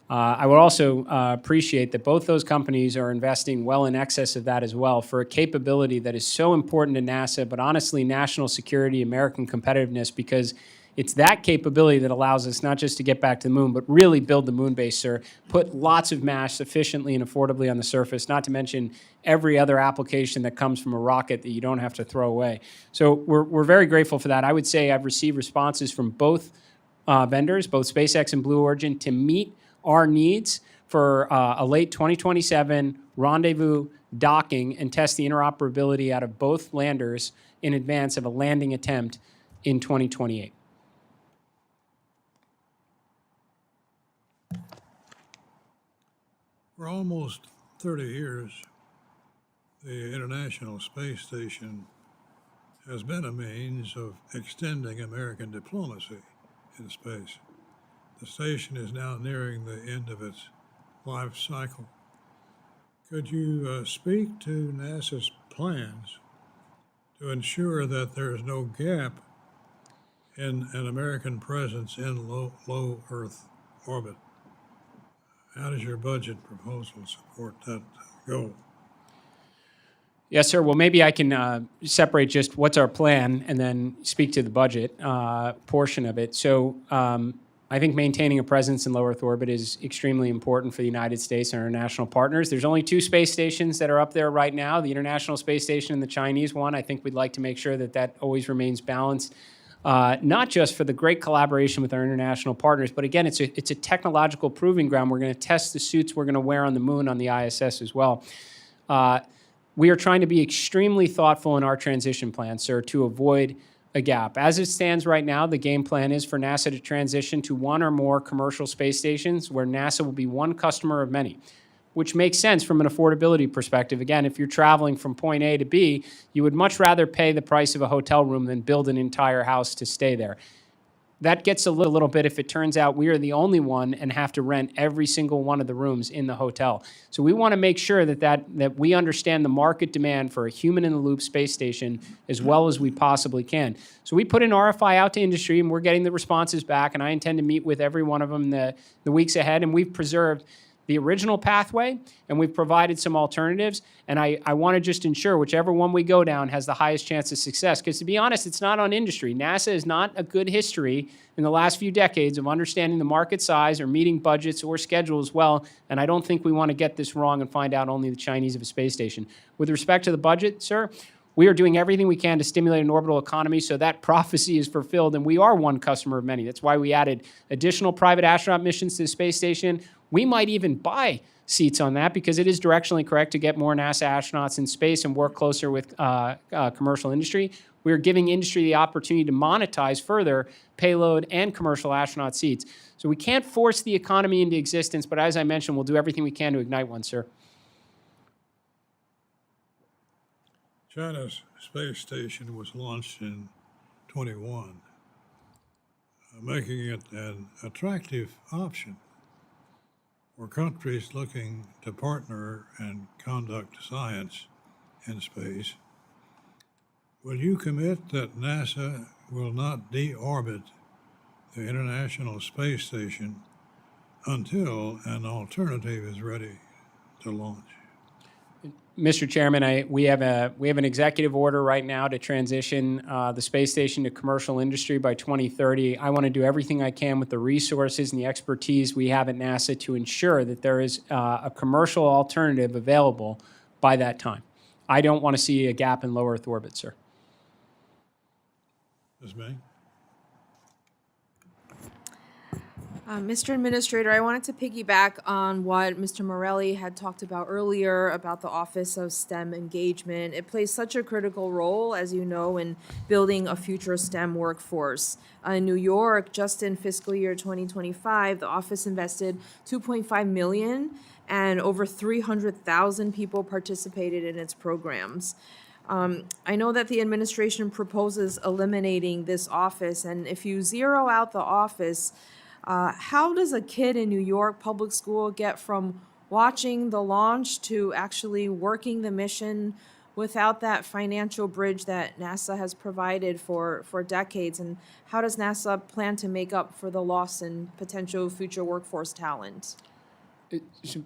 I would also appreciate that both those companies are investing well in excess of that as well for a capability that is so important to NASA, but honestly, national security, American competitiveness, because it's that capability that allows us not just to get back to the moon, but really build the moon base, sir. Put lots of mass efficiently and affordably on the surface, not to mention every other application that comes from a rocket that you don't have to throw away. So we're very grateful for that. I would say I've received responses from both vendors, both SpaceX and Blue Origin, to meet our needs for a late 2027 rendezvous docking and test the interoperability out of both landers in advance of a landing attempt in 2028. For almost 30 years, the International Space Station has been a means of extending American diplomacy in space. The station is now nearing the end of its life cycle. Could you speak to NASA's plans to ensure that there is no gap in an American presence in low Earth orbit? How does your budget proposal support that goal? Yes, sir. Well, maybe I can separate just what's our plan and then speak to the budget portion of it. So I think maintaining a presence in low Earth orbit is extremely important for the United States and our national partners. There's only 2 space stations that are up there right now, the International Space Station and the Chinese one. I think we'd like to make sure that that always remains balanced, not just for the great collaboration with our international partners, but again, it's a technological proving ground. We're going to test the suits we're going to wear on the moon on the ISS as well. We are trying to be extremely thoughtful in our transition plan, sir, to avoid a gap. As it stands right now, the game plan is for NASA to transition to 1 or more commercial space stations where NASA will be one customer of many, which makes sense from an affordability perspective. Again, if you're traveling from point A to B, you would much rather pay the price of a hotel room than build an entire house to stay there. That gets a little bit if it turns out we are the only one and have to rent every single one of the rooms in the hotel. So we want to make sure that we understand the market demand for a human-in-the-loop space station as well as we possibly can. So we put an RFI out to industry, and we're getting the responses back, and I intend to meet with every one of them the weeks ahead, and we've preserved the original pathway, and we've provided some alternatives. And I want to just ensure whichever one we go down has the highest chance of success. Because to be honest, it's not on industry. NASA has not a good history in the last few decades of understanding the market size or meeting budgets or schedules well. And I don't think we want to get this wrong and find out only the Chinese have a space station. With respect to the budget, sir, we are doing everything we can to stimulate an orbital economy so that prophecy is fulfilled, and we are one customer of many. That's why we added additional private astronaut missions to the space station. We might even buy seats on that because it is directionally correct to get more NASA astronauts in space and work closer with commercial industry. We're giving industry the opportunity to monetize further payload and commercial astronaut seats. So we can't force the economy into existence, but as I mentioned, we'll do everything we can to ignite one, sir. China's space station was launched in 21, making it an attractive option for countries looking to partner and conduct science in space. Will you commit that NASA will not deorbit the International Space Station until an alternative is ready to launch? Mr. Chairman, we have an executive order right now to transition the space station to commercial industry by 2030. I want to do everything I can with the resources and the expertise we have at NASA to ensure that there is a commercial alternative available by that time. I don't want to see a gap in low Earth orbit, sir. Ms. May? Mr. Administrator, I wanted to piggyback on what Mr. Morelli had talked about earlier about the Office of STEM Engagement. It plays such a critical role, as you know, in building a future STEM workforce. In New York, just in fiscal year 2025, the office invested $2.5 million, and over 300,000 people participated in its programs. I know that the administration proposes eliminating this office, and if you zero out the office, how does a kid in New York public school get from watching the launch to actually working the mission without that financial bridge that NASA has provided for decades? And how does NASA plan to make up for the loss in potential future workforce talent?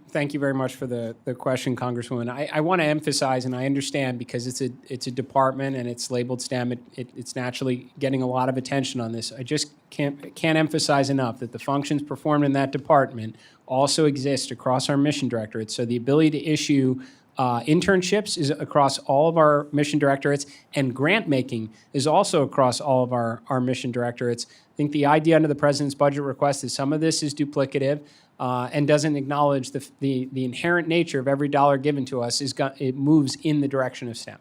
Thank you very much for the question, Congresswoman. I want to emphasize, and I understand because it's a department and it's labeled STEM, it's naturally getting a lot of attention on this. I just can't emphasize enough that the functions performed in that department also exist across our mission directorates. So the ability to issue internships is across all of our mission directorates, and grant making is also across all of our mission directorates. I think the idea under the President's budget request is some of this is duplicative and doesn't acknowledge the inherent nature of every dollar given to us. It moves in the direction of STEM.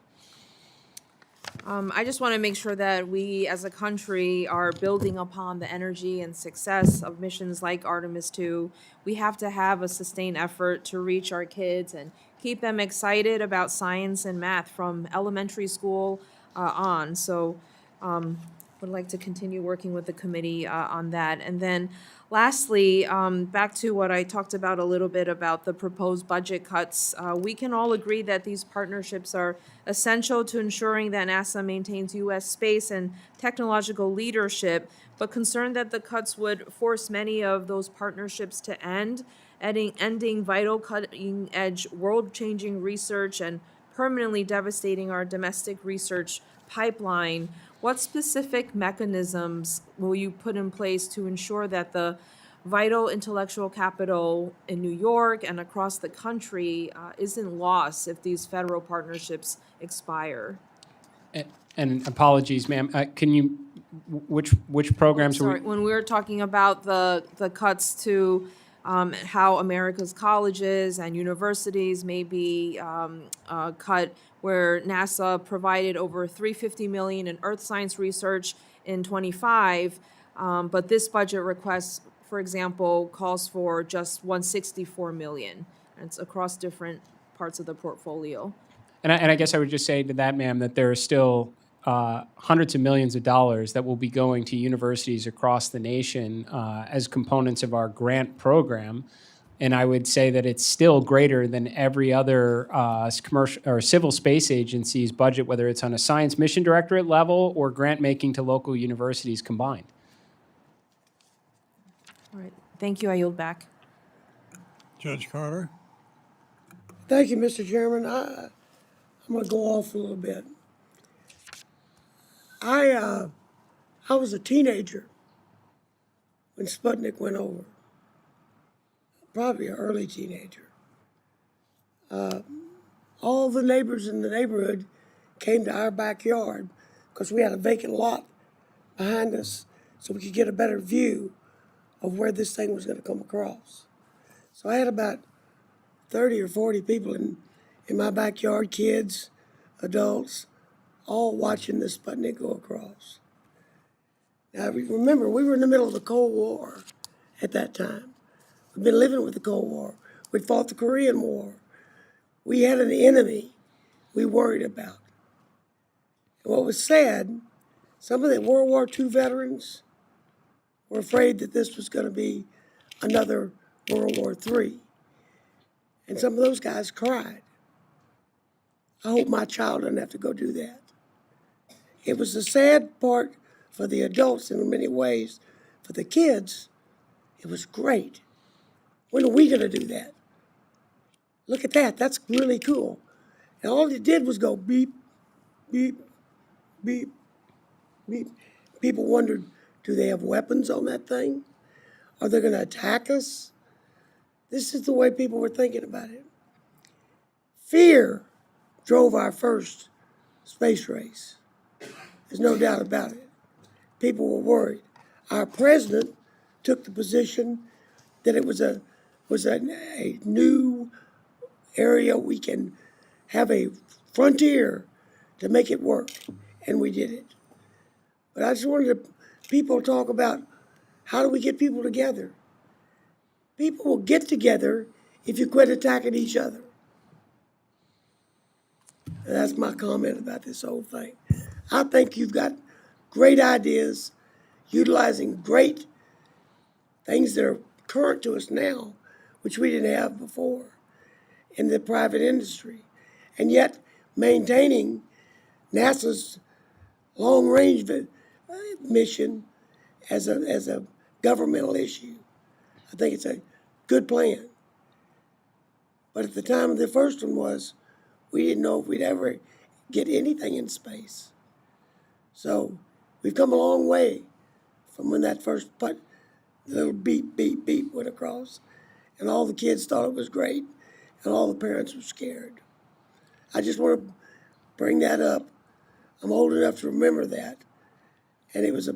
I just want to make sure that we as a country are building upon the energy and success of missions like Artemis II. We have to have a sustained effort to reach our kids and keep them excited about science and math from elementary school on. So would like to continue working with the committee on that. And then lastly, back to what I talked about a little bit about the proposed budget cuts. We can all agree that these partnerships are essential to ensuring that NASA maintains U.S. space and technological leadership, but concerned that the cuts would force many of those partnerships to end, ending vital cutting-edge, world-changing research and permanently devastating our domestic research pipeline. What specific mechanisms will you put in place to ensure that the vital intellectual capital in New York and across the country isn't lost if these federal partnerships expire? And apologies, ma'am. Can you, which programs are we? Sorry, when we were talking about the cuts to how America's colleges and universities may be cut, where NASA provided over $350 million in earth science research in 25, but this budget request, for example, calls for just $164 million. And it's across different parts of the portfolio. And I guess I would just say to that, ma'am, that there are still hundreds of millions of dollars that will be going to universities across the nation as components of our grant program. And I would say that it's still greater than every other commercial or civil space agency's budget, whether it's on a science mission directorate level or grant making to local universities combined. All right. Thank you. I yield back. Judge Carter? Thank you, Mr. Chairman. I'm going to go off a little bit. I was a teenager when Sputnik went over, probably an early teenager. All the neighbors in the neighborhood came to our backyard because we had a vacant lot behind us so we could get a better view of where this thing was going to come across. So I had about 30 or 40 people in my backyard, kids, adults, all watching the Sputnik go across. Now, remember, we were in the middle of the Cold War at that time. We've been living with the Cold War. We'd fought the Korean War. We had an enemy we worried about. And what was sad, some of the World War II veterans were afraid that this was going to be another World War III. And some of those guys cried. I hope my child doesn't have to go do that. It was the sad part for the adults in many ways. For the kids, it was great. When are we going to do that? Look at that. That's really cool. And all it did was go beep, beep, beep, beep. People wondered, do they have weapons on that thing? Are they going to attack us? This is the way people were thinking about it. Fear drove our first space race. There's no doubt about it. People were worried. Our president took the position that it was a new area we can have a frontier to make it work, and we did it. But I just wanted people to talk about how do we get people together. People will get together if you quit attacking each other. And that's my comment about this whole thing. I think you've got great ideas, utilizing great things that are current to us now, which we didn't have before in the private industry, and yet maintaining NASA's long-range mission as a governmental issue. I think it's a good plan. But at the time of the first one we didn't know if we'd ever get anything in space. So we've come a long way from when that first little beep, beep, beep went across. And all the kids thought it was great, and all the parents were scared. I just want to bring that up. I'm old enough to remember that, and it was a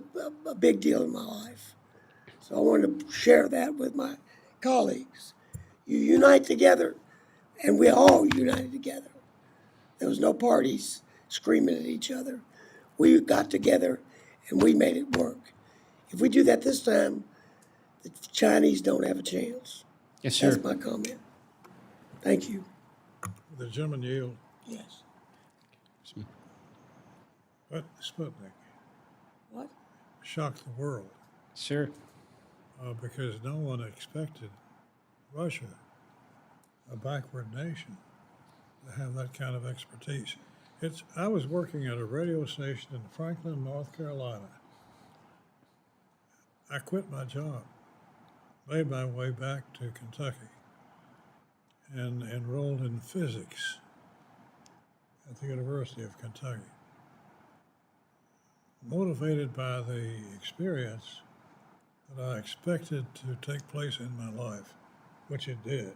big deal in my life. So I wanted to share that with my colleagues. You unite together, and we all united together. There was no parties screaming at each other. We got together, and we made it work. If we do that this time, the Chinese don't have a chance. Yes, sir. That's my comment. Thank you. The gentleman yield. Yes. But Sputnik What? shocked the world Sure. because no one expected Russia, a backward nation, to have that kind of expertise. I was working at a radio station in Franklin, North Carolina. I quit my job, made my way back to Kentucky, and enrolled in physics at the University of Kentucky. Motivated by the experience that I expected to take place in my life, which it did.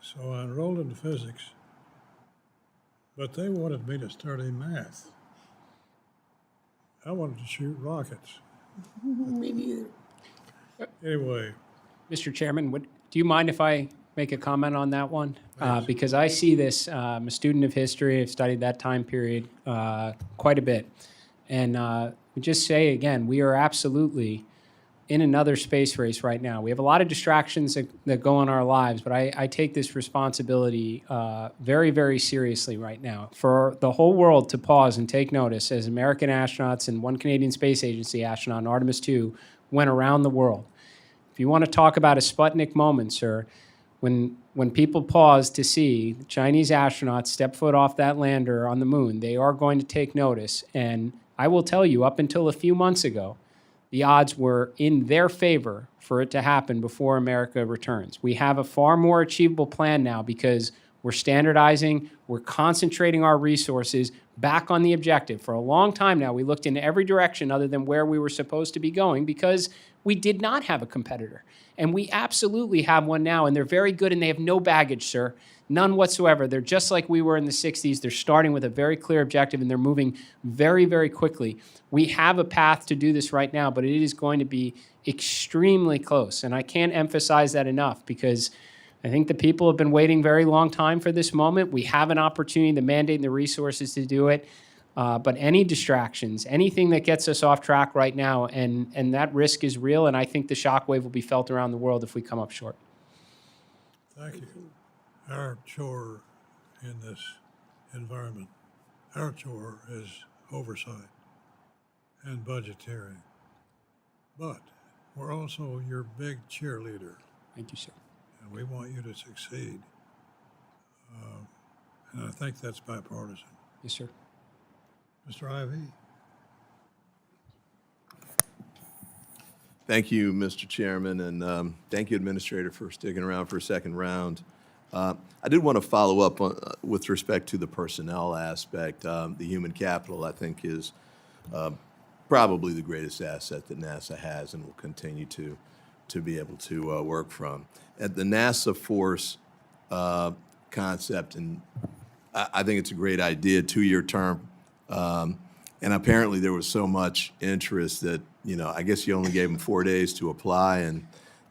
So I enrolled into physics, but they wanted me to study math. I wanted to shoot rockets. Me neither. Anyway, Mr. Chairman, do you mind if I make a comment on that one? Because I see this, I'm a student of history, I've studied that time period quite a bit. And we just say again, we are absolutely in another space race right now. We have a lot of distractions that go in our lives, but I take this responsibility very, very seriously right now. For the whole world to pause and take notice as American astronauts and one Canadian Space Agency astronaut, Artemis II, went around the world. If you want to talk about a Sputnik moment, sir, when people pause to see the Chinese astronauts step foot off that lander on the moon, they are going to take notice. And I will tell you, up until a few months ago, the odds were in their favor for it to happen before America returns. We have a far more achievable plan now because we're standardizing, we're concentrating our resources back on the objective. For a long time now, we looked in every direction other than where we were supposed to be going because we did not have a competitor. And we absolutely have one now, and they're very good, and they have no baggage, sir. None whatsoever. They're just like we were in the 60s. They're starting with a very clear objective, and they're moving very, very quickly. We have a path to do this right now, but it is going to be extremely close. And I can't emphasize that enough because I think the people have been waiting very long time for this moment. We have an opportunity, the mandate and the resources to do it. But any distractions, anything that gets us off track right now, and that risk is real, and I think the shockwave will be felt around the world if we come up short. Thank you. Our chore in this environment, our chore is oversight and budgeteering. But we're also your big cheerleader, Thank you, sir. and we want you to succeed. And I think that's bipartisan. Yes, sir. Mr. Ivey? Thank you, Mr. Chairman, and thank you, Administrator, for sticking around for a second round. I did want to follow up on, with respect to the personnel aspect. The human capital, I think, is probably the greatest asset that NASA has and will continue to be able to work from. At the NASA Force concept, and I think it's a great idea, 2-year term. And apparently there was so much interest that, I guess you only gave them 4 days to apply and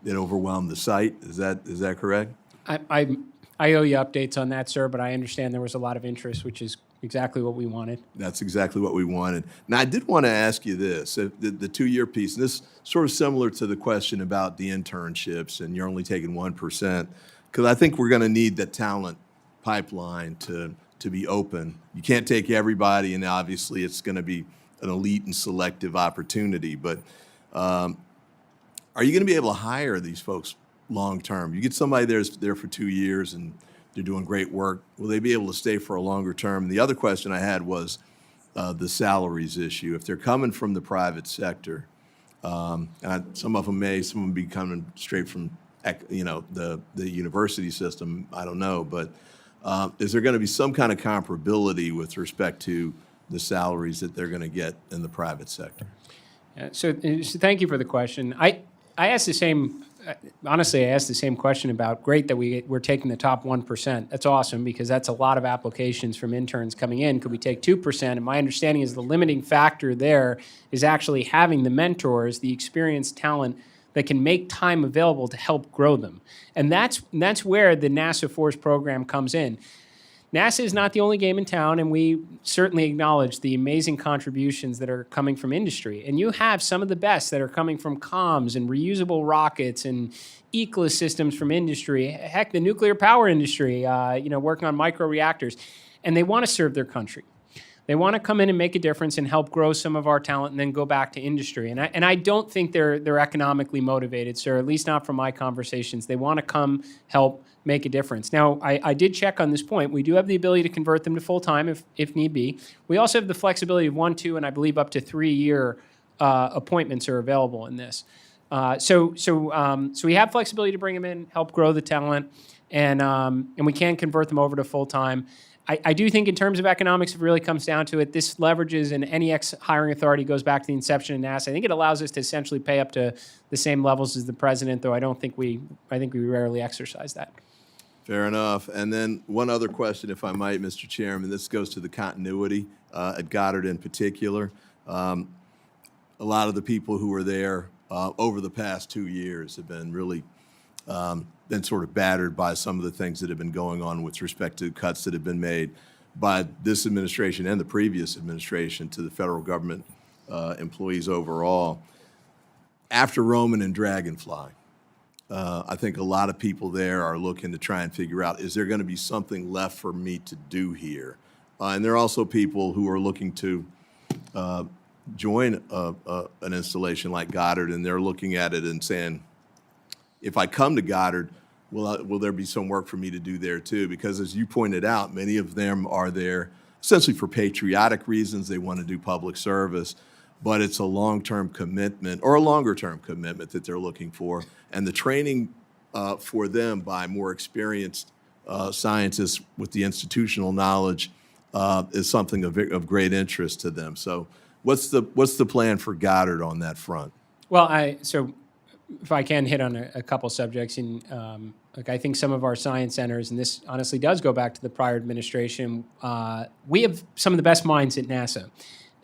it overwhelmed the site. Is that correct? I owe you updates on that, sir, but I understand there was a lot of interest, which is exactly what we wanted. That's exactly what we wanted. Now, I did want to ask you this, the 2-year piece, and this is sort of similar to the question about the internships, and you're only taking 1%, because I think we're going to need the talent pipeline to be open. You can't take everybody, and obviously it's going to be an elite and selective opportunity, but are you going to be able to hire these folks long-term? You get somebody there for 2 years and they're doing great work. Will they be able to stay for a longer term? And the other question I had was the salaries issue. If they're coming from the private sector, and some of them be coming straight from the university system, I don't know, but is there going to be some kind of comparability with respect to the salaries that they're going to get in the private sector? So thank you for the question. I asked the same. Honestly, I asked the same question about, great that we're taking the top 1%. That's awesome because that's a lot of applications from interns coming in. Could we take 2%? And my understanding is the limiting factor there is actually having the mentors, the experienced talent that can make time available to help grow them. And that's where the NASA Force program comes in. NASA is not the only game in town, and we certainly acknowledge the amazing contributions that are coming from industry. And you have some of the best that are coming from comms and reusable rockets and ECLA systems from industry. Heck, the nuclear power industry, working on microreactors. And they want to serve their country. They want to come in and make a difference and help grow some of our talent and then go back to industry. And I don't think they're economically motivated, sir, at least not from my conversations. They want to come help make a difference. Now, I did check on this point. We do have the ability to convert them to full-time if need be. We also have the flexibility of 1, 2, and I believe up to 3-year appointments are available in this. So we have flexibility to bring them in, help grow the talent, and we can convert them over to full-time. I do think in terms of economics, it really comes down to it. This leverages, and any hiring authority goes back to the inception of NASA. I think it allows us to essentially pay up to the same levels as the president, though I think we rarely exercise that. Fair enough. And then one other question, if I might, Mr. Chairman. This goes to the continuity at Goddard in particular. A lot of the people who were there over the past 2 years have been really been sort of battered by some of the things that have been going on with respect to cuts that have been made by this administration and the previous administration to the federal government employees overall. After Roman and Dragonfly, I think a lot of people there are looking to try and figure out, is there going to be something left for me to do here? And there are also people who are looking to join an installation like Goddard, and they're looking at it and saying, if I come to Goddard, will there be some work for me to do there too? Because as you pointed out, many of them are there essentially for patriotic reasons. They want to do public service. but it's a long-term commitment or a longer-term commitment that they're looking for. And the training for them by more experienced scientists with the institutional knowledge is something of great interest to them. So what's the plan for Goddard on that front? Well, so if I can hit on a couple subjects, and I think some of our science centers, and this honestly does go back to the prior administration, we have some of the best minds at NASA.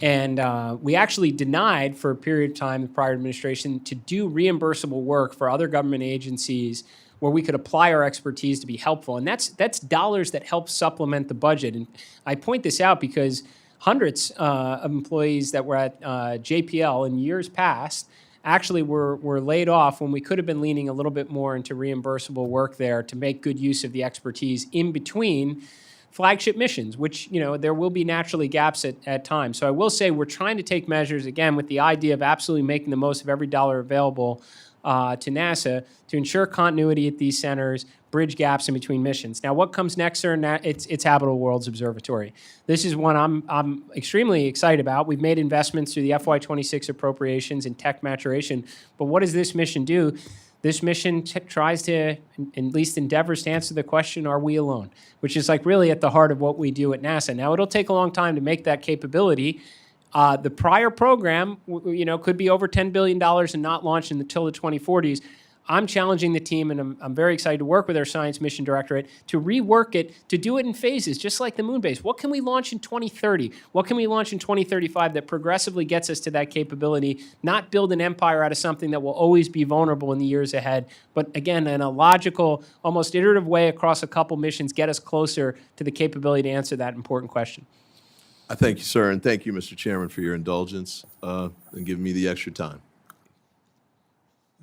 And we actually denied for a period of time the prior administration to do reimbursable work for other government agencies where we could apply our expertise to be helpful. And that's dollars that help supplement the budget. And I point this out because hundreds of employees that were at JPL in years past actually were laid off when we could have been leaning a little bit more into reimbursable work there to make good use of the expertise in between flagship missions, which, there will be naturally gaps at times. So I will say we're trying to take measures, again, with the idea of absolutely making the most of every dollar available to NASA to ensure continuity at these centers, bridge gaps in between missions. Now, what comes next, sir? It's Habitable Worlds Observatory. This is one I'm extremely excited about. We've made investments through the FY26 appropriations and tech maturation. But what does this mission do? This mission tries to, at least endeavors to answer the question, are we alone? Which is really at the heart of what we do at NASA. Now, it'll take a long time to make that capability. The prior program, could be over $10 billion and not launched until the 2040s. I'm challenging the team, and I'm very excited to work with our Science Mission Directorate to rework it, to do it in phases, just like the moon base. What can we launch in 2030? What can we launch in 2035 that progressively gets us to that capability, not build an empire out of something that will always be vulnerable in the years ahead, but again, in a logical, almost iterative way across a couple missions, get us closer to the capability to answer that important question. I thank you, sir, and thank you, Mr. Chairman, for your indulgence and giving me the extra time.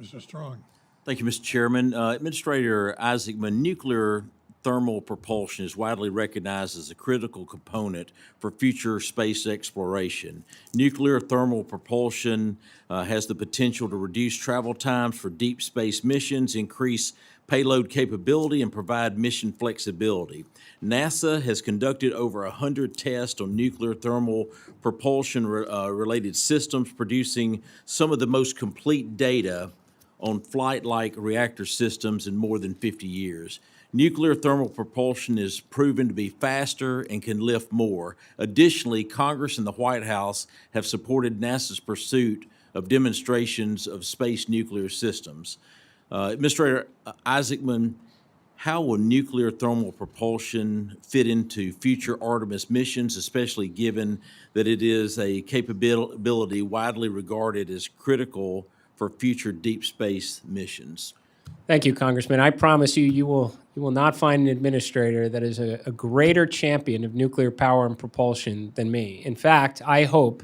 Mr. Strong. Thank you, Mr. Chairman. Administrator Isaacman, nuclear thermal propulsion is widely recognized as a critical component for future space exploration. Nuclear thermal propulsion has the potential to reduce travel times for deep space missions, increase payload capability, and provide mission flexibility. NASA has conducted over 100 tests on nuclear thermal propulsion related systems, producing some of the most complete data on flight-like reactor systems in more than 50 years. Nuclear thermal propulsion is proven to be faster and can lift more. Additionally, Congress and the White House have supported NASA's pursuit of demonstrations of space nuclear systems. Administrator Isaacman, how will nuclear thermal propulsion fit into future Artemis missions, especially given that it is a capability widely regarded as critical for future deep space missions? Thank you, Congressman. I promise you will not find an administrator that is a greater champion of nuclear power and propulsion than me. In fact, I hope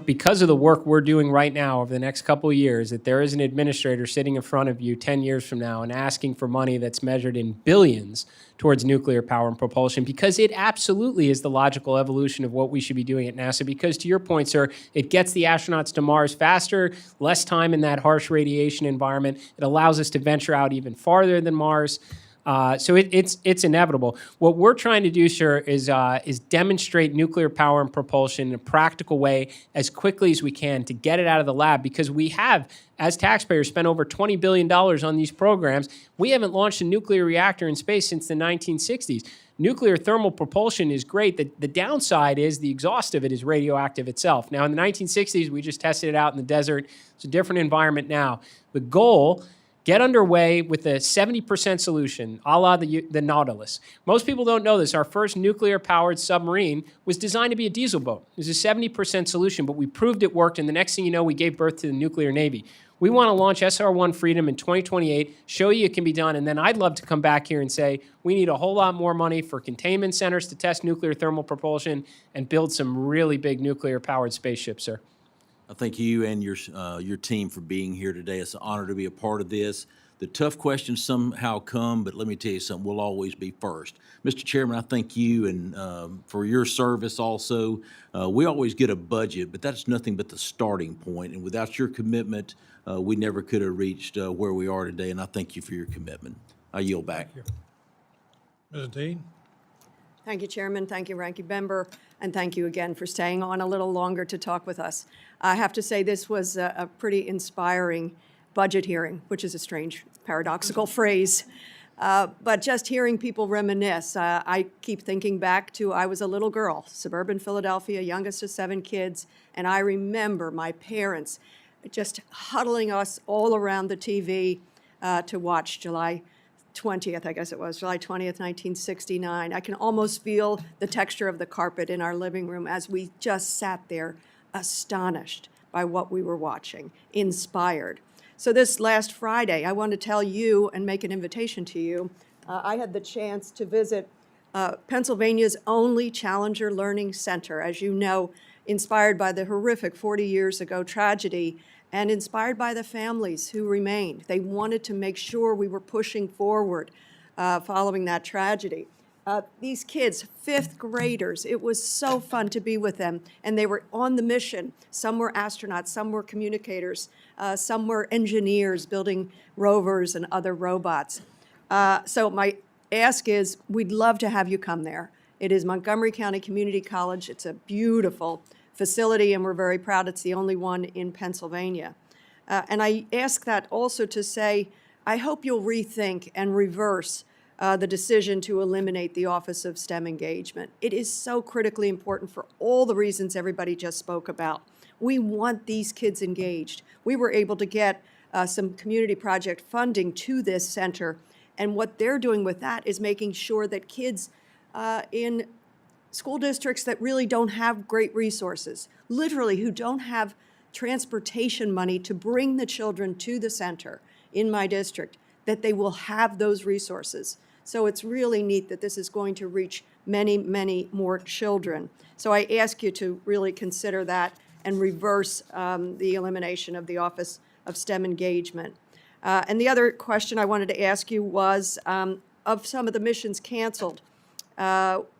because of the work we're doing right now over the next couple of years, that there is an administrator sitting in front of you 10 years from now and asking for money that's measured in billions towards nuclear power and propulsion, because it absolutely is the logical evolution of what we should be doing at NASA. Because to your point, sir, it gets the astronauts to Mars faster, less time in that harsh radiation environment. It allows us to venture out even farther than Mars. So it's inevitable. What we're trying to do, sir, is demonstrate nuclear power and propulsion in a practical way as quickly as we can to get it out of the lab, because we have, as taxpayers, spent over $20 billion on these programs. We haven't launched a nuclear reactor in space since the 1960s. Nuclear thermal propulsion is great. The downside is the exhaust of it is radioactive itself. Now, in the 1960s, we just tested it out in the desert. It's a different environment now. The goal: get underway with a 70% solution, a la the Nautilus. Most people don't know this. Our first nuclear-powered submarine was designed to be a diesel boat. It was a 70% solution, but we proved it worked, and the next thing you know, we gave birth to the nuclear Navy. We want to launch SR-1 Freedom in 2028, show you it can be done, and then I'd love to come back here and say, we need a whole lot more money for containment centers to test nuclear thermal propulsion and build some really big nuclear-powered spaceships, sir. I thank you and your team for being here today. It's an honor to be a part of this. The tough questions somehow come, but let me tell you something, we'll always be first. Mr. Chairman, I thank you and for your service also. We always get a budget, but that's nothing but the starting point. And without your commitment, we never could have reached where we are today, and I thank you for your commitment. I yield back. Ms. Dean? Thank you, Chairman. Thank you, Ranking Member. And thank you again for staying on a little longer to talk with us. I have to say this was a pretty inspiring budget hearing, which is a strange, paradoxical phrase. But just hearing people reminisce, I keep thinking back to I was a little girl, suburban Philadelphia, youngest of 7 kids, and I remember my parents just huddling us all around the TV to watch July 20th, I guess it was, July 20th, 1969. I can almost feel the texture of the carpet in our living room as we just sat there astonished by what we were watching, inspired. So this last Friday, I want to tell you and make an invitation to you. I had the chance to visit Pennsylvania's only Challenger Learning Center, as you know, inspired by the horrific 40 years ago tragedy and inspired by the families who remained. They wanted to make sure we were pushing forward following that tragedy. These kids, 5th graders, it was so fun to be with them, and they were on the mission. Some were astronauts, some were communicators, some were engineers building rovers and other robots. So my ask is, we'd love to have you come there. It is Montgomery County Community College. It's a beautiful facility, and we're very proud it's the only one in Pennsylvania. And I ask that also to say, I hope you'll rethink and reverse the decision to eliminate the Office of STEM Engagement. It is so critically important for all the reasons everybody just spoke about. We want these kids engaged. We were able to get some community project funding to this center, and what they're doing with that is making sure that kids in school districts that really don't have great resources, literally who don't have transportation money to bring the children to the center in my district, that they will have those resources. So it's really neat that this is going to reach many, many more children. So I ask you to really consider that and reverse the elimination of the Office of STEM Engagement. And the other question I wanted to ask you was, of some of the missions canceled,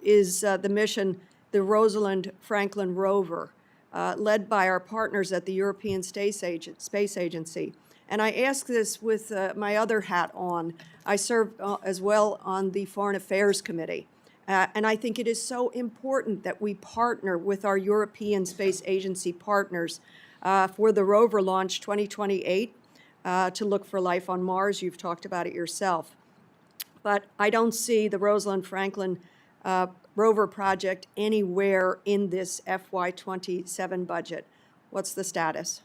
is the mission, the Rosalind Franklin rover, led by our partners at the European Space Agency. And I ask this with my other hat on. I serve as well on the Foreign Affairs Committee. And I think it is so important that we partner with our European Space Agency partners for the rover launch 2028 to look for life on Mars. You've talked about it yourself. But I don't see the Rosalind Franklin rover project anywhere in this FY27 budget. What's the status?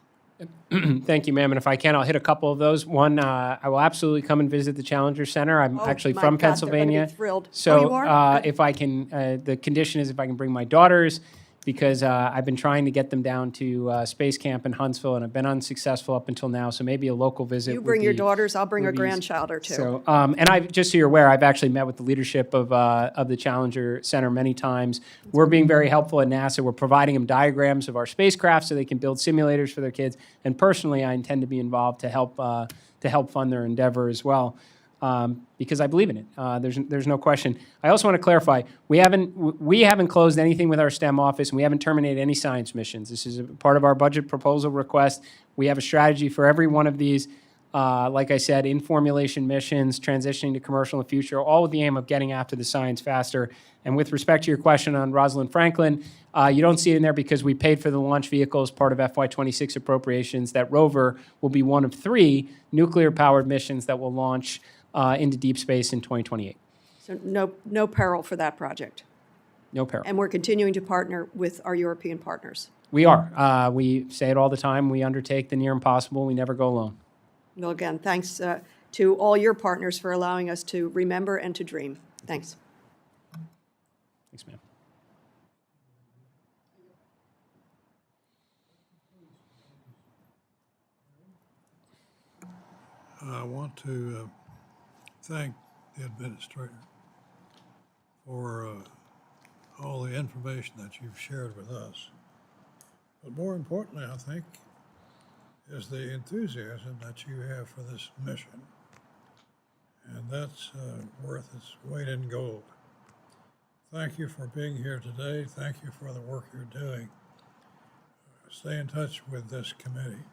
Thank you, ma'am. And if I can, I'll hit a couple of those. One, I will absolutely come and visit the Challenger Center. I'm actually my from God, they're gonna Pennsylvania. be thrilled. So You are? Good. if I can, the condition is if I can bring my daughters, because I've been trying to get them down to Space Camp in Huntsville, and I've been unsuccessful up until now. So maybe a local visit. You bring your daughters, I'll bring a would be- grandchild or two. So, and I just so you're aware, I've actually met with the leadership of the Challenger Center many times. We're being very helpful at NASA. We're providing them diagrams of our spacecraft so they can build simulators for their kids. And personally, I intend to be involved to help fund their endeavor as well. Because I believe in it. There's no question. I also want to clarify, we haven't closed anything with our STEM office, and we haven't terminated any science missions. This is a part of our budget proposal request. We have a strategy for every one of these, like I said, in formulation missions, transitioning to commercial in the future, all with the aim of getting after the science faster. And with respect to your question on Rosalind Franklin, you don't see it in there because we paid for the launch vehicle as part of FY26 appropriations. That rover will be one of 3 nuclear-powered missions that will launch into deep space in 2028. So no peril for that project. No peril. And we're continuing to partner with our European partners. We are. We say it all the time. We undertake the near impossible. We never go alone. Well, again, thanks to all your partners for allowing us to remember and to dream. Thanks. Thanks, ma'am. I want to thank the administrator for all the information that you've shared with us. But more importantly, I think, is the enthusiasm that you have for this mission. And that's worth its weight in gold. Thank you for being here today. Thank you for the work you're doing. Stay in touch with this committee,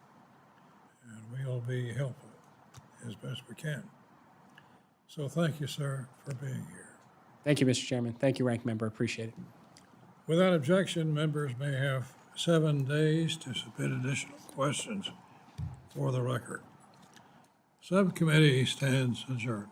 and we'll be helpful as best we can. So thank you, sir, for being here. Thank you, Mr. Chairman. Thank you, Ranking Member. Appreciate it. Without objection, members may have 7 days to submit additional questions for the record. Subcommittee stands adjourned.